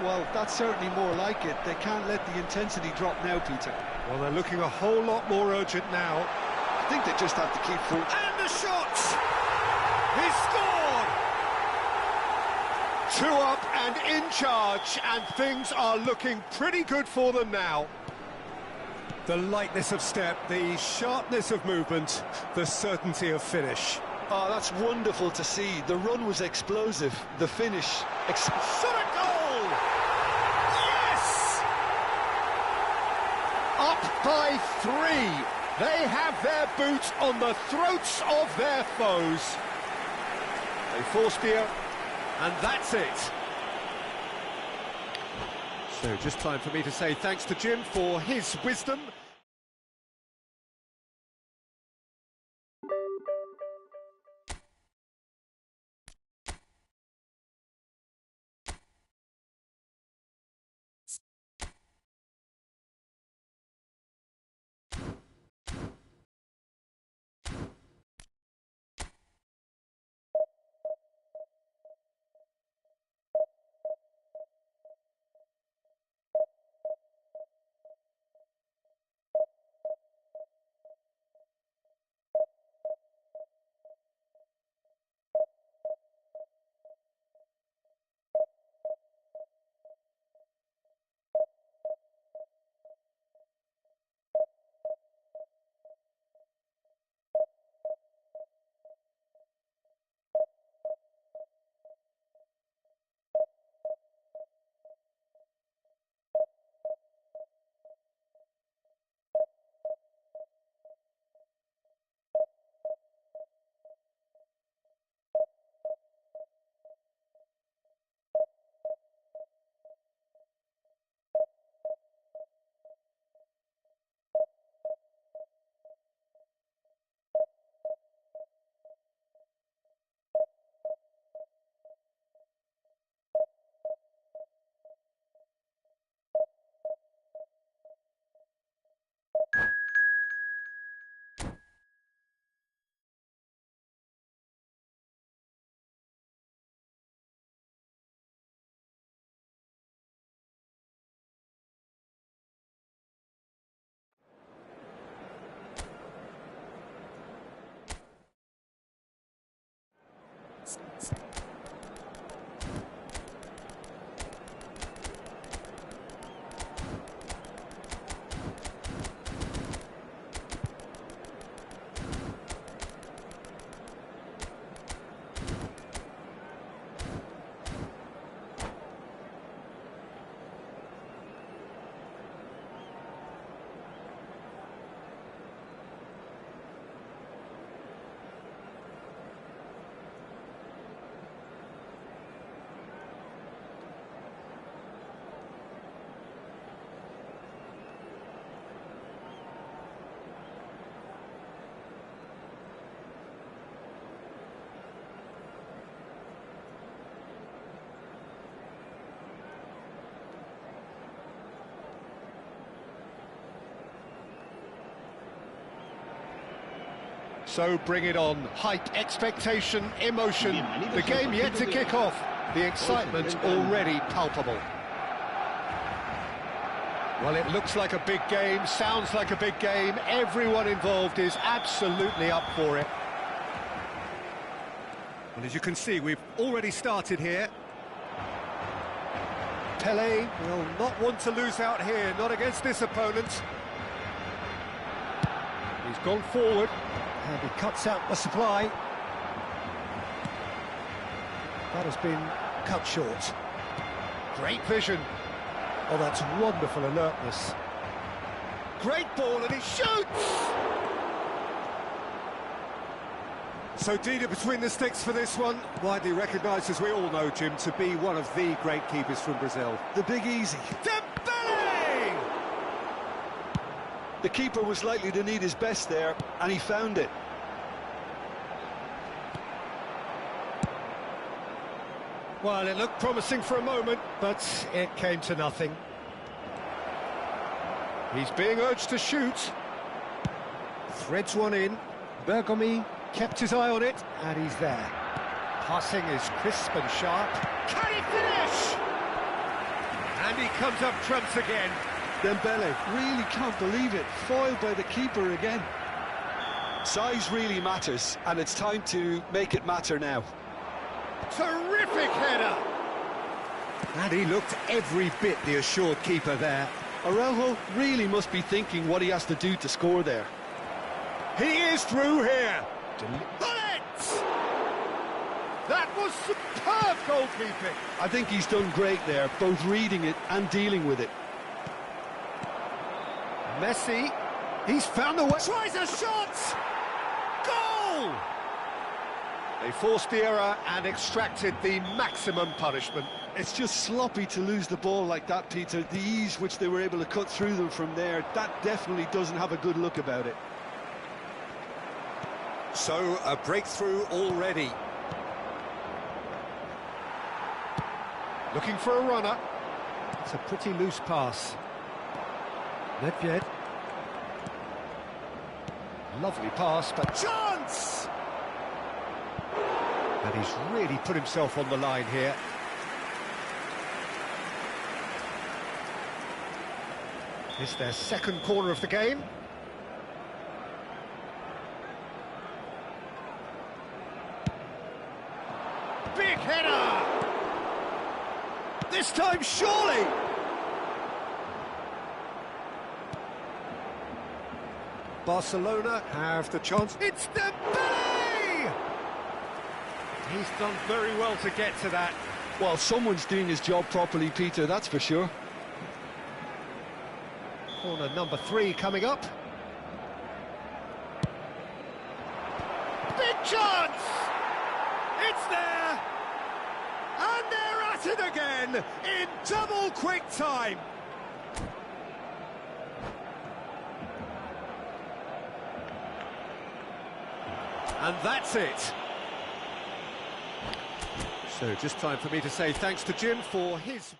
Well, that's certainly more like it. They can't let the intensity drop now, Peter.
Well, they're looking a whole lot more urgent now.
I think they just have to keep full.
And the shot! He scored! 2 up and in charge, and things are looking pretty good for them now. The lightness of step, the sharpness of movement, the certainty of finish.
Oh, that's wonderful to see. The run was explosive. The finish...
Shot a goal! Yes! Up by 3. They have their boots on the throats of their foes. They force fear, and that's it. So just time for me to say thanks to Jim for his wisdom. So bring it on. Hype, expectation, emotion. The game yet to kick off. The excitement already palpable. Well, it looks like a big game, sounds like a big game. Everyone involved is absolutely up for it. And as you can see, we've already started here. Pele will not want to lose out here, not against this opponent. He's gone forward, and he cuts out the supply. That has been cut short. Great vision. Oh, that's wonderful alertness. Great ball, and he shoots! So Dida between the sticks for this one. Widely recognised, as we all know, Jim, to be one of the great keepers from Brazil.
The Big Easy.
Dembele!
The keeper was likely to need his best there, and he found it.
Well, it looked promising for a moment, but it came to nothing. He's being urged to shoot. Threads one in. Bergomi kept his eye on it, and he's there. Passing is crisp and sharp. Can he finish? And he comes up trumps again.
Dembele really can't believe it. Foiled by the keeper again. Size really matters, and it's time to make it matter now.
Terrific header! And he looked every bit the assured keeper there.
Araujo really must be thinking what he has to do to score there.
He is through here. Bullet! That was superb goalkeeping.
I think he's done great there, both reading it and dealing with it.
Messi, he's found the way. Tries a shot! Goal! They forced the error and extracted the maximum punishment.
It's just sloppy to lose the ball like that, Peter. The ease which they were able to cut through them from there, that definitely doesn't have a good look about it.
So, a breakthrough already. Looking for a runner. It's a pretty loose pass. Nedved. Lovely pass, but chance! And he's really put himself on the line here. It's their second corner of the game. Big header! This time, surely! Barcelona have the chance. It's Dembele! He's done very well to get to that.
Well, someone's doing his job properly, Peter, that's for sure.
Corner number 3 coming up. Big chance! It's there! And they're at it again in double quick time. And that's it. So just time for me to say thanks to Jim for his...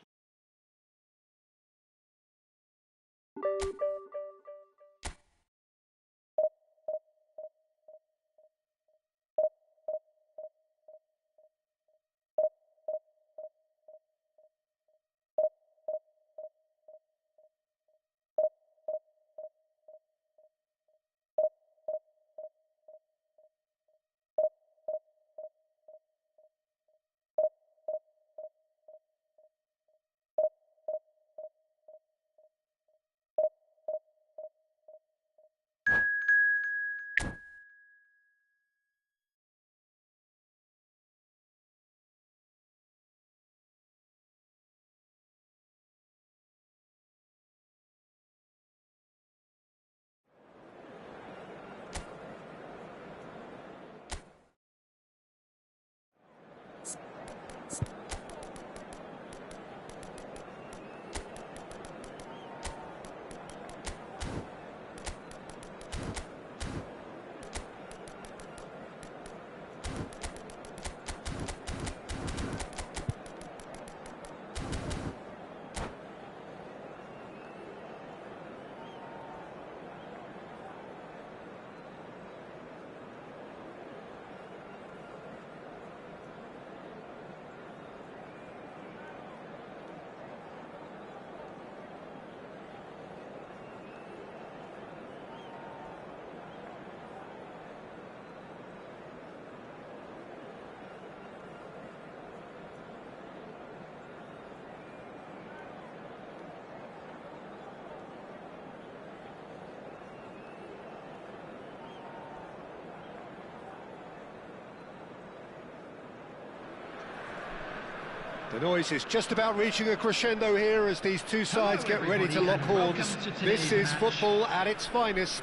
The noise is just about reaching a crescendo here as these two sides get ready to lock horns. This is football at its finest.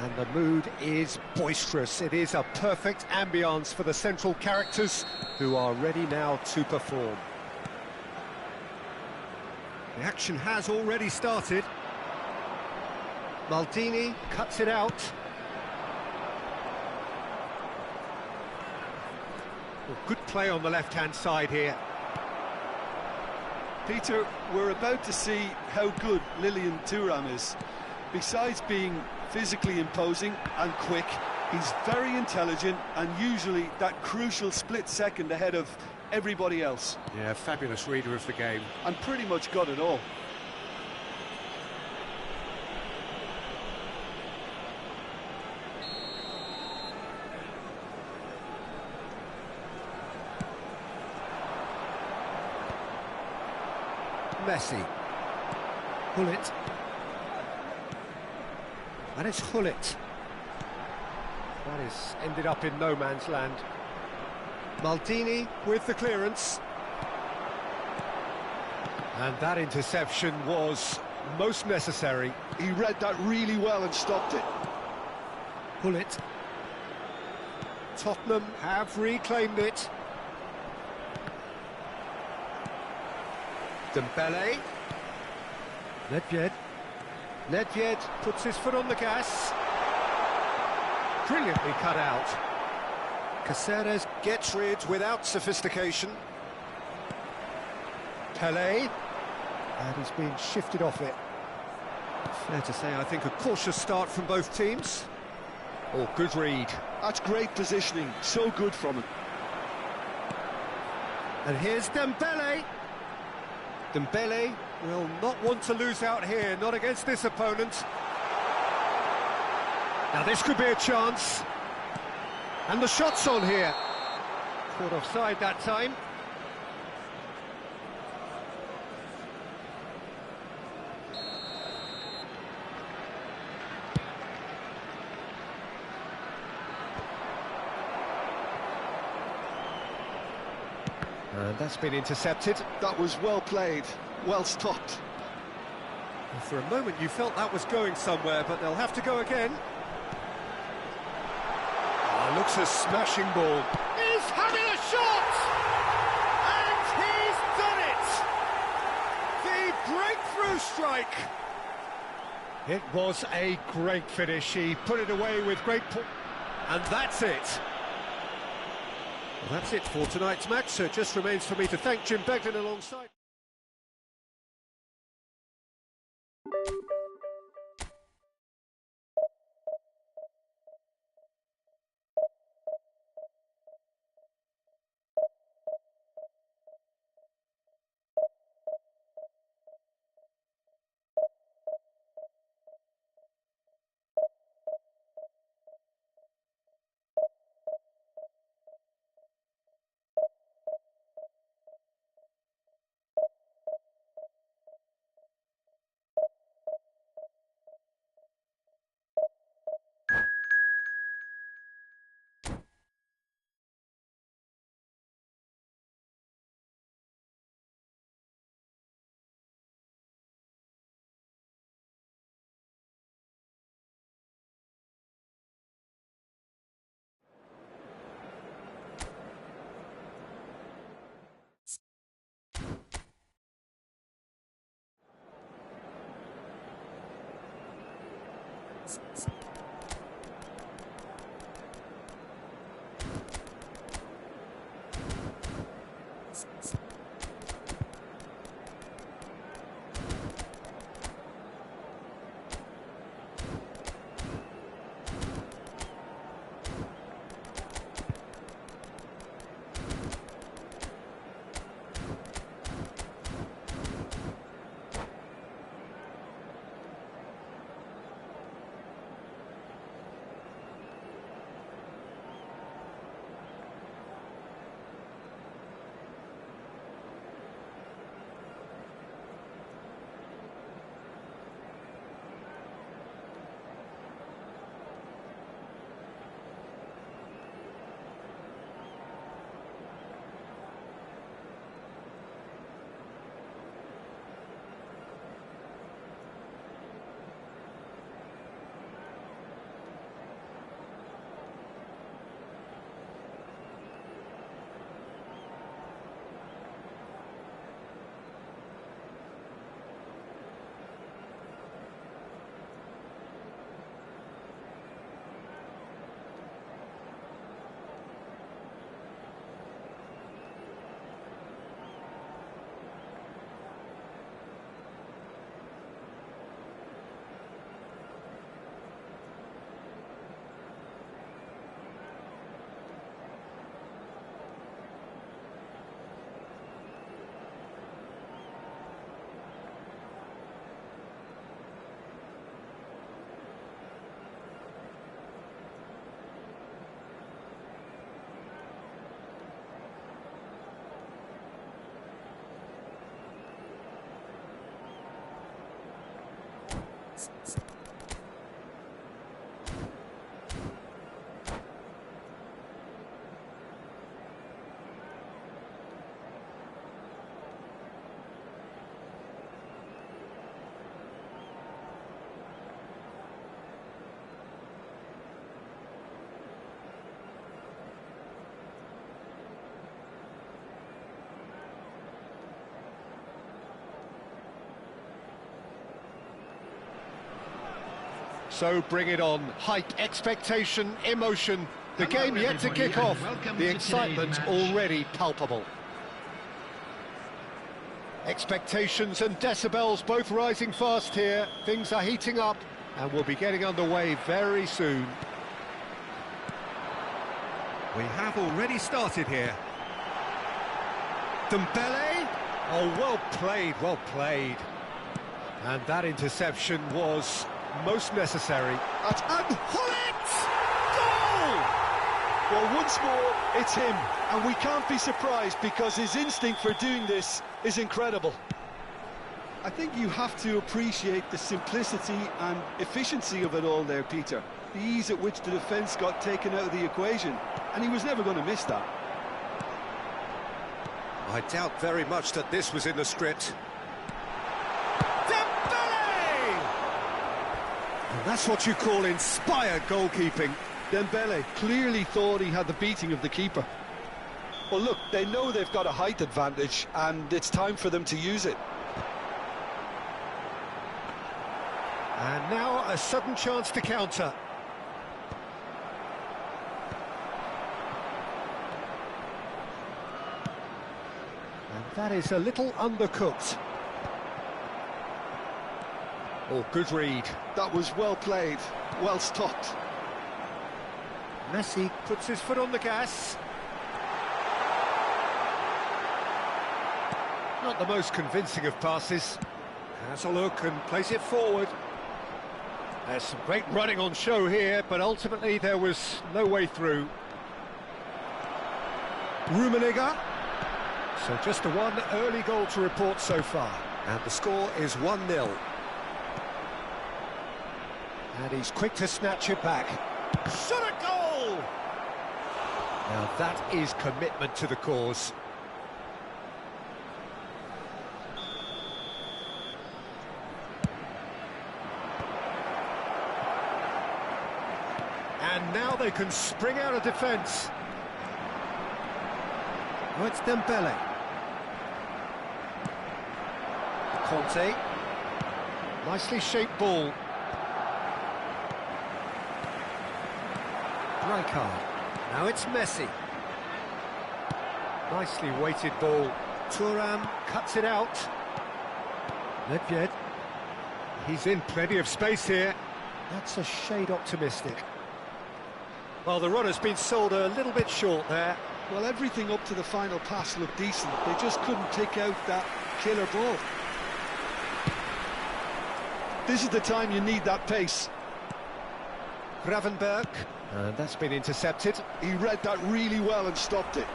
And the mood is boisterous. It is a perfect ambience for the central characters who are ready now to perform. The action has already started. Maldini cuts it out. Well, good play on the left-hand side here.
Peter, we're about to see how good Lilian Thuram is. Besides being physically imposing and quick, he's very intelligent and usually that crucial split second ahead of everybody else.
Yeah, fabulous reader of the game.
And pretty much got it all.
Messi. Hullet. And it's Hullet. That is ended up in no man's land. Maldini with the clearance. And that interception was most necessary.
He read that really well and stopped it.
Hullet. Tottenham have reclaimed it. Dembele. Nedved. Nedved puts his foot on the gas. Brilliantly cut out. Caceres gets rid without sophistication. Pelé. And he's being shifted off it. Fair to say, I think a cautious start from both teams. Oh, good read.
That's great positioning, so good from him.
And here's Dembele. Dembele will not want to lose out here, not against this opponent. Now this could be a chance. And the shot's on here. Caught offside that time. And that's been intercepted.
That was well played, well stopped.
Well, for a moment you felt that was going somewhere, but they'll have to go again. Oh, looks a smashing ball.
He's having a shot! And he's done it! The breakthrough strike!
It was a great finish. He put it away with great... And that's it. Well, that's it for tonight's match, so it just remains for me to thank Jim Beglin alongside. So bring it on. Hype, expectation, emotion. The game yet to kick off. The excitement already palpable. Expectations and decibels both rising fast here. Things are heating up and we'll be getting underway very soon.
We have already started here. Dembele. Oh, well played, well played.
And that interception was most necessary.
And Hullet! Goal!
Well, once more, it's him, and we can't be surprised because his instinct for doing this is incredible. I think you have to appreciate the simplicity and efficiency of it all there, Peter. The ease at which the defence got taken out of the equation, and he was never going to miss that.
I doubt very much that this was in the script.
That's what you call inspired goalkeeping.
Dembele clearly thought he had the beating of the keeper. Well, look, they know they've got a height advantage, and it's time for them to use it.
And now a sudden chance to counter. And that is a little undercooked. Oh, good read.
That was well played, well stopped.
Messi puts his foot on the gas. Not the most convincing of passes. Has a look and plays it forward. There's some great running on show here, but ultimately there was no way through. Rummenigge. So just the one early goal to report so far. And the score is 1-0. And he's quick to snatch it back.
Shot a goal!
Now that is commitment to the cause. And now they can spring out of defence. Oh, it's Dembele. Conte. Nicely shaped ball. Rijkaard. Now it's Messi. Nicely weighted ball. Thuram cuts it out. Nedved. He's in plenty of space here. That's a shade optimistic. Well, the runner's been sold a little bit short there.
Well, everything up to the final pass looked decent. They just couldn't take out that killer ball. This is the time you need that pace.
Gravenberg. And that's been intercepted.
He read that really well and stopped it.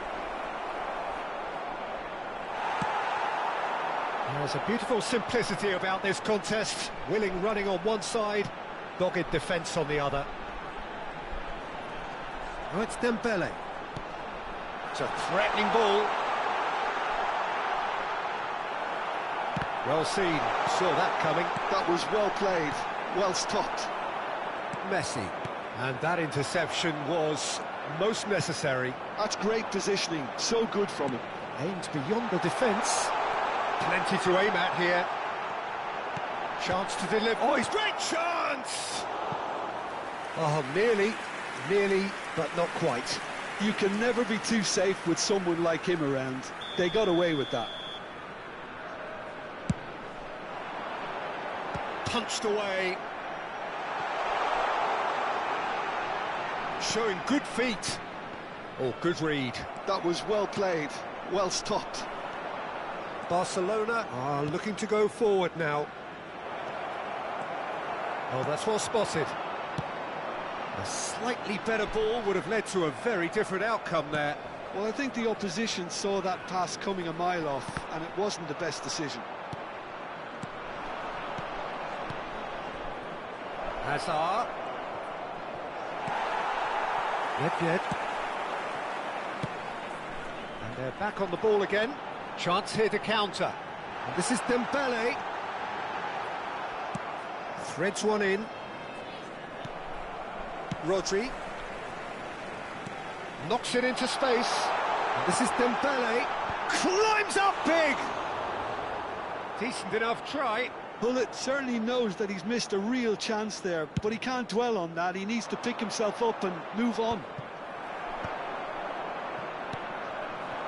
There's a beautiful simplicity about this contest. Willing running on one side, dogged defence on the other. Oh, it's Dembele. It's a threatening ball. Well seen, saw that coming.
That was well played, well stopped.
Messi. And that interception was most necessary.
That's great positioning, so good from him.
Aimed beyond the defence. Plenty to aim at here. Chance to deliver. Oh, he's
Great chance!
Oh, nearly, but not quite.
You can never be too safe with someone like him around. They got away with that.
Punched away. Showing good feet. Oh, good read.
That was well played, well stopped.
Barcelona are looking to go forward now. Oh, that's well spotted. A slightly better ball would have led to a very different outcome there.
Well, I think the opposition saw that pass coming a mile off, and it wasn't the best decision.
Hazard. Nedved. And they're back on the ball again. Chance here to counter. And this is Dembele. Threads one in. Rodri. Knocks it into space. And this is Dembele. Climbs up big! Decent enough try.
Bullet certainly knows that he's missed a real chance there, but he can't dwell on that. He needs to pick himself up and move on.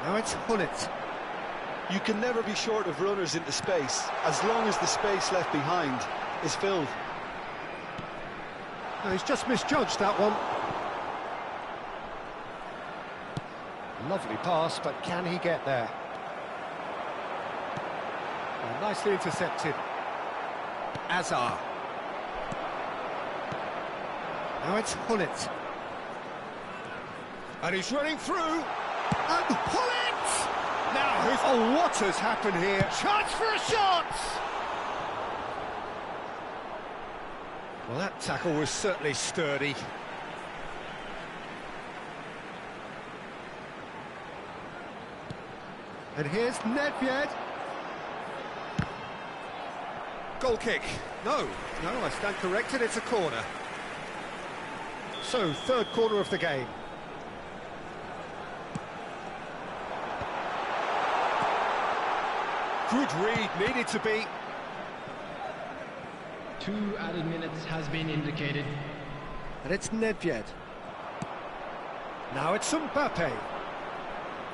Now it's Hullet.
You can never be short of runners into space, as long as the space left behind is filled.
No, he's just misjudged that one. Lovely pass, but can he get there? Well, nicely intercepted. Hazard. Now it's Hullet. And he's running through. And Hullet! Now, oh, what has happened here? Chance for a shot! Well, that tackle was certainly sturdy. And here's Nedved. Goal kick. No, I stand corrected, it's a corner. So, third corner of the game. Good read, needed to be.
2 added minutes has been indicated.
And it's Nedved. Now it's Mbappe.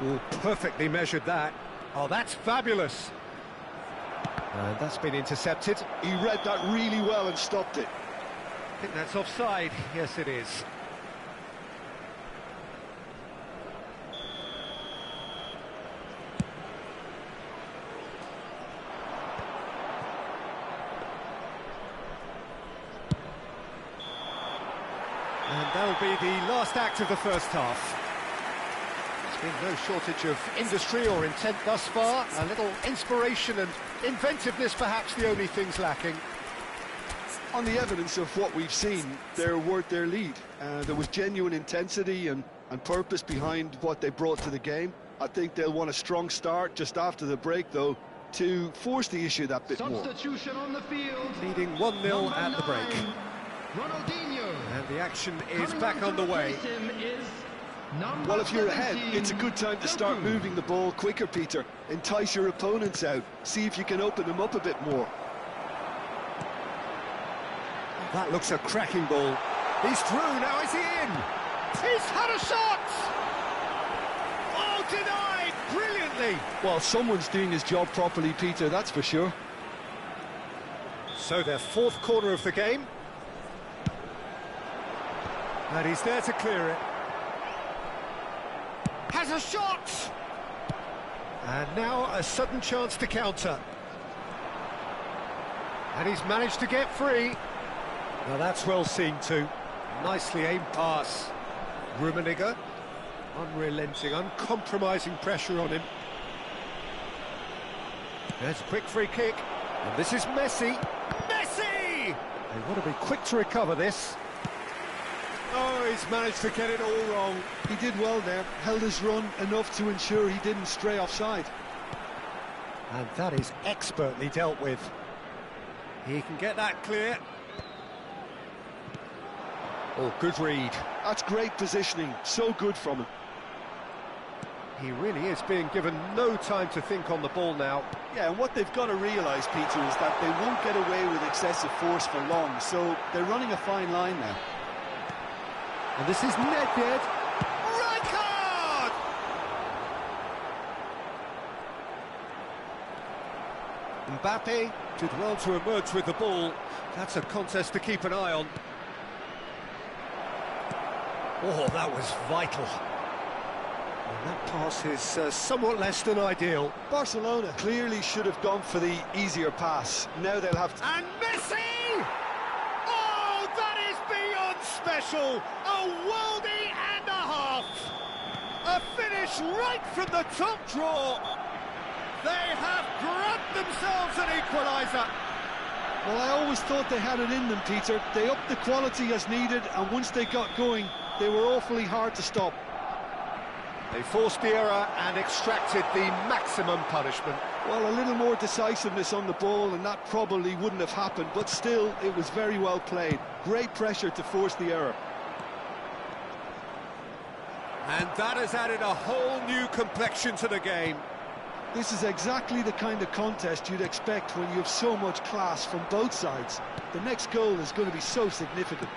Oh, perfectly measured that. Oh, that's fabulous. And that's been intercepted.
He read that really well and stopped it.
I think that's offside. Yes, it is. And that'll be the last act of the first half. There's been no shortage of industry or intent thus far. A little inspiration and inventiveness, perhaps the only things lacking.
On the evidence of what we've seen, they're worth their lead. There was genuine intensity and purpose behind what they brought to the game. I think they'll want a strong start just after the break, though, to force the issue that bit more.
Substitution on the field.
Leading 1-0 at the break.
Ronaldinho.
And the action is back on the way.
Well, if you're ahead, it's a good time to start moving the ball quicker, Peter. Entice your opponents out. See if you can open them up a bit more.
That looks a cracking ball. He's through, now is he in? He's had a shot! Oh, denied brilliantly!
Well, someone's doing his job properly, Peter, that's for sure.
So their fourth corner of the game. And he's there to clear it. Has a shot! And now a sudden chance to counter. And he's managed to get free. Now that's well seen too. Nicely aimed pass. Rummenigge. Unrelenting, uncompromising pressure on him. There's a quick free kick. And this is Messi. Messi! They want to be quick to recover this. Oh, he's managed to get it all wrong.
He did well there, held his run enough to ensure he didn't stray offside.
And that is expertly dealt with. He can get that clear. Oh, good read.
That's great positioning, so good from him.
He really is being given no time to think on the ball now.
Yeah, and what they've got to realise, Peter, is that they won't get away with excessive force for long, so they're running a fine line now.
And this is Nedved. Rijkaard! Mbappe did well to emerge with the ball. That's a contest to keep an eye on. Oh, that was vital. And that pass is somewhat less than ideal.
Barcelona clearly should have gone for the easier pass. Now they'll have to...
And Messi! Oh, that is beyond special! A worldie and a half! A finish right from the top draw! They have grabbed themselves an equaliser!
Well, I always thought they had it in them, Peter. They upped the quality as needed, and once they got going, they were awfully hard to stop.
They forced the error and extracted the maximum punishment.
Well, a little more decisiveness on the ball, and that probably wouldn't have happened, but still, it was very well played. Great pressure to force the error.
And that has added a whole new complexion to the game.
This is exactly the kind of contest you'd expect when you have so much class from both sides. The next goal is going to be so significant.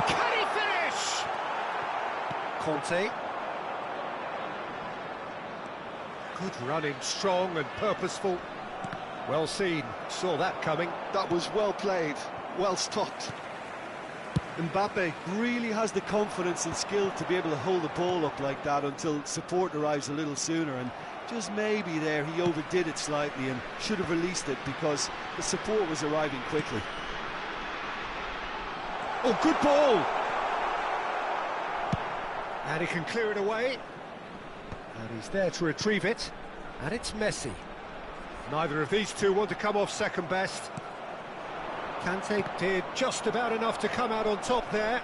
Can he finish? Conte. Good running, strong and purposeful. Well seen, saw that coming.
That was well played, well stopped. Mbappe really has the confidence and skill to be able to hold the ball up like that until support arrives a little sooner, and just maybe there he overdid it slightly and should have released it because the support was arriving quickly.
Oh, good ball! And he can clear it away. And he's there to retrieve it. And it's Messi. Neither of these two want to come off second best. Kante did just about enough to come out on top there.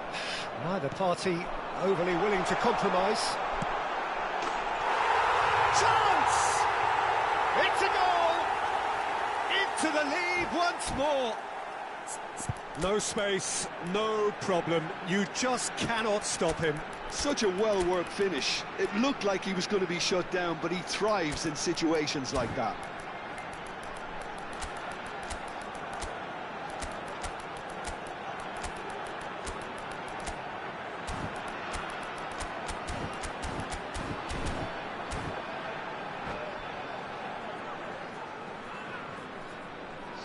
Neither party overly willing to compromise. Chance! It's a goal! Into the lead once more. No space, no problem. You just cannot stop him.
Such a well-worked finish. It looked like he was going to be shut down, but he thrives in situations like that.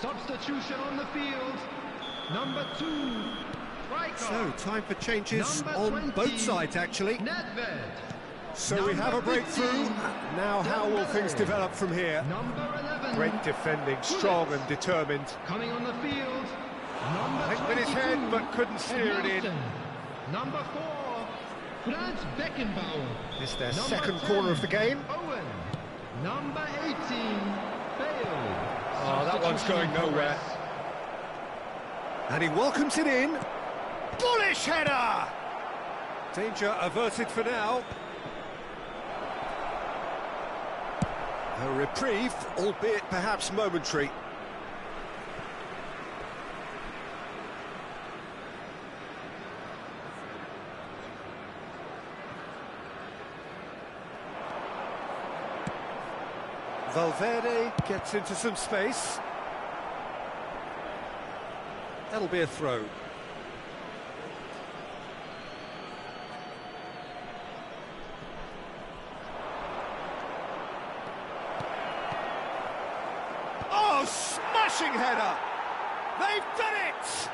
Substitution on the field. Number 2.
So, time for changes on both sides, actually.
Nedved.
So we have a breakthrough. Now, how will things develop from here?
Number 11.
Great defending, strong and determined.
Coming on the field. Number
Went with his head, but couldn't steer it in.
Number 4. Franz Beckenbauer.
It's their
Number
second
10,
corner of the game.
Owen. Number 18. Bale.
Oh, that one's going nowhere. And he welcomes it in. Bullish header! Danger averted for now. A reprieve, albeit perhaps momentary. Valverde gets into some space. That'll be a throw. Oh, smashing header! They've done it!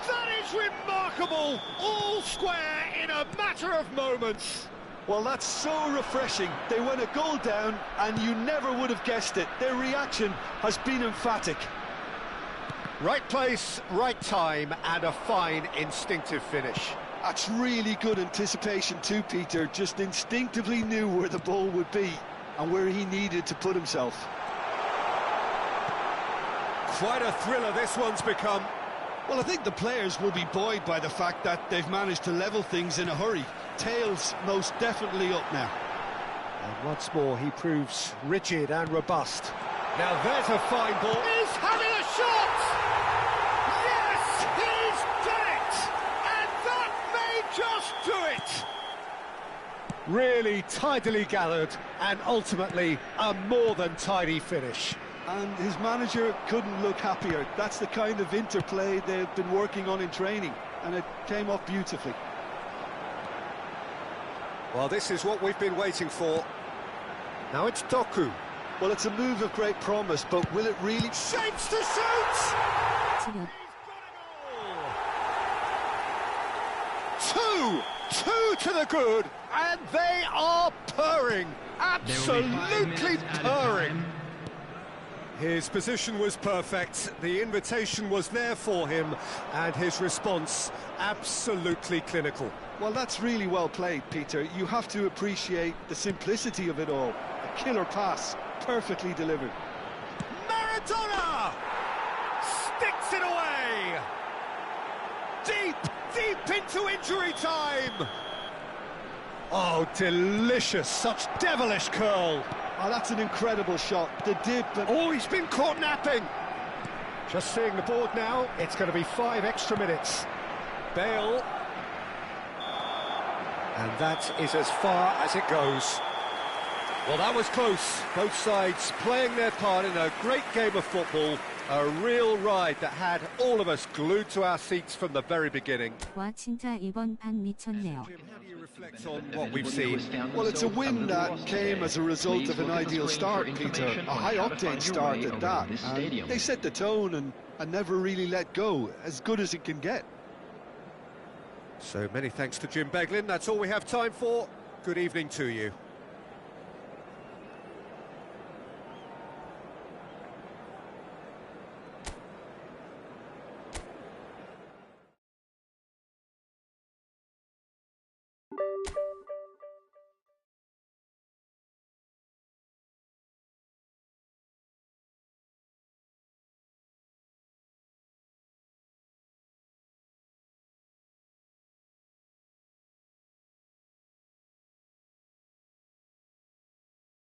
That is remarkable! All square in a matter of moments.
Well, that's so refreshing. They went a goal down, and you never would have guessed it. Their reaction has been emphatic.
Right place, right time, and a fine instinctive finish.
That's really good anticipation too, Peter. Just instinctively knew where the ball would be and where he needed to put himself.
Quite a thriller this one's become.
Well, I think the players will be buoyed by the fact that they've managed to level things in a hurry. Tails most definitely up now.
And once more, he proves rigid and robust. Now there's a fine ball. He's having a shot! Yes, he's done it! And that may just do it! Really tidily gathered, and ultimately a more than tidy finish.
And his manager couldn't look happier. That's the kind of interplay they've been working on in training, and it came off beautifully.
Well, this is what we've been waiting for. Now it's Doku.
Well, it's a move of great promise, but will it really...
Shapes to shoot! Two to the good, and they are purring. Absolutely purring. His position was perfect, the invitation was there for him, and his response absolutely clinical.
Well, that's really well played, Peter. You have to appreciate the simplicity of it all. A killer pass, perfectly delivered.
Maradona!
Maradona sticks it away. Deep into injury time.
Oh, delicious, such devilish curl.
Oh, that's an incredible shot. The dip.
Oh, he's been caught napping. Just seeing the board now, it's going to be 5 extra minutes. Bale. And that is as far as it goes. Well, that was close. Both sides playing their part in a great game of football. A real ride that had all of us glued to our seats from the very beginning.
와 진짜 이번 판 미쳤네요.
How do you reflect on what we've seen?
Well, it's a win that came as a result of an ideal start, Peter. A high-octane start at that. And they set the tone and never really let go, as good as it can get.
So many thanks to Jim Beglin. That's all we have time for. Good evening to you.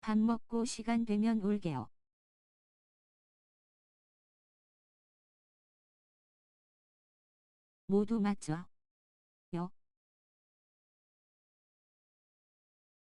밥 먹고 시간 되면 올게요. 모두 맞죠? 요.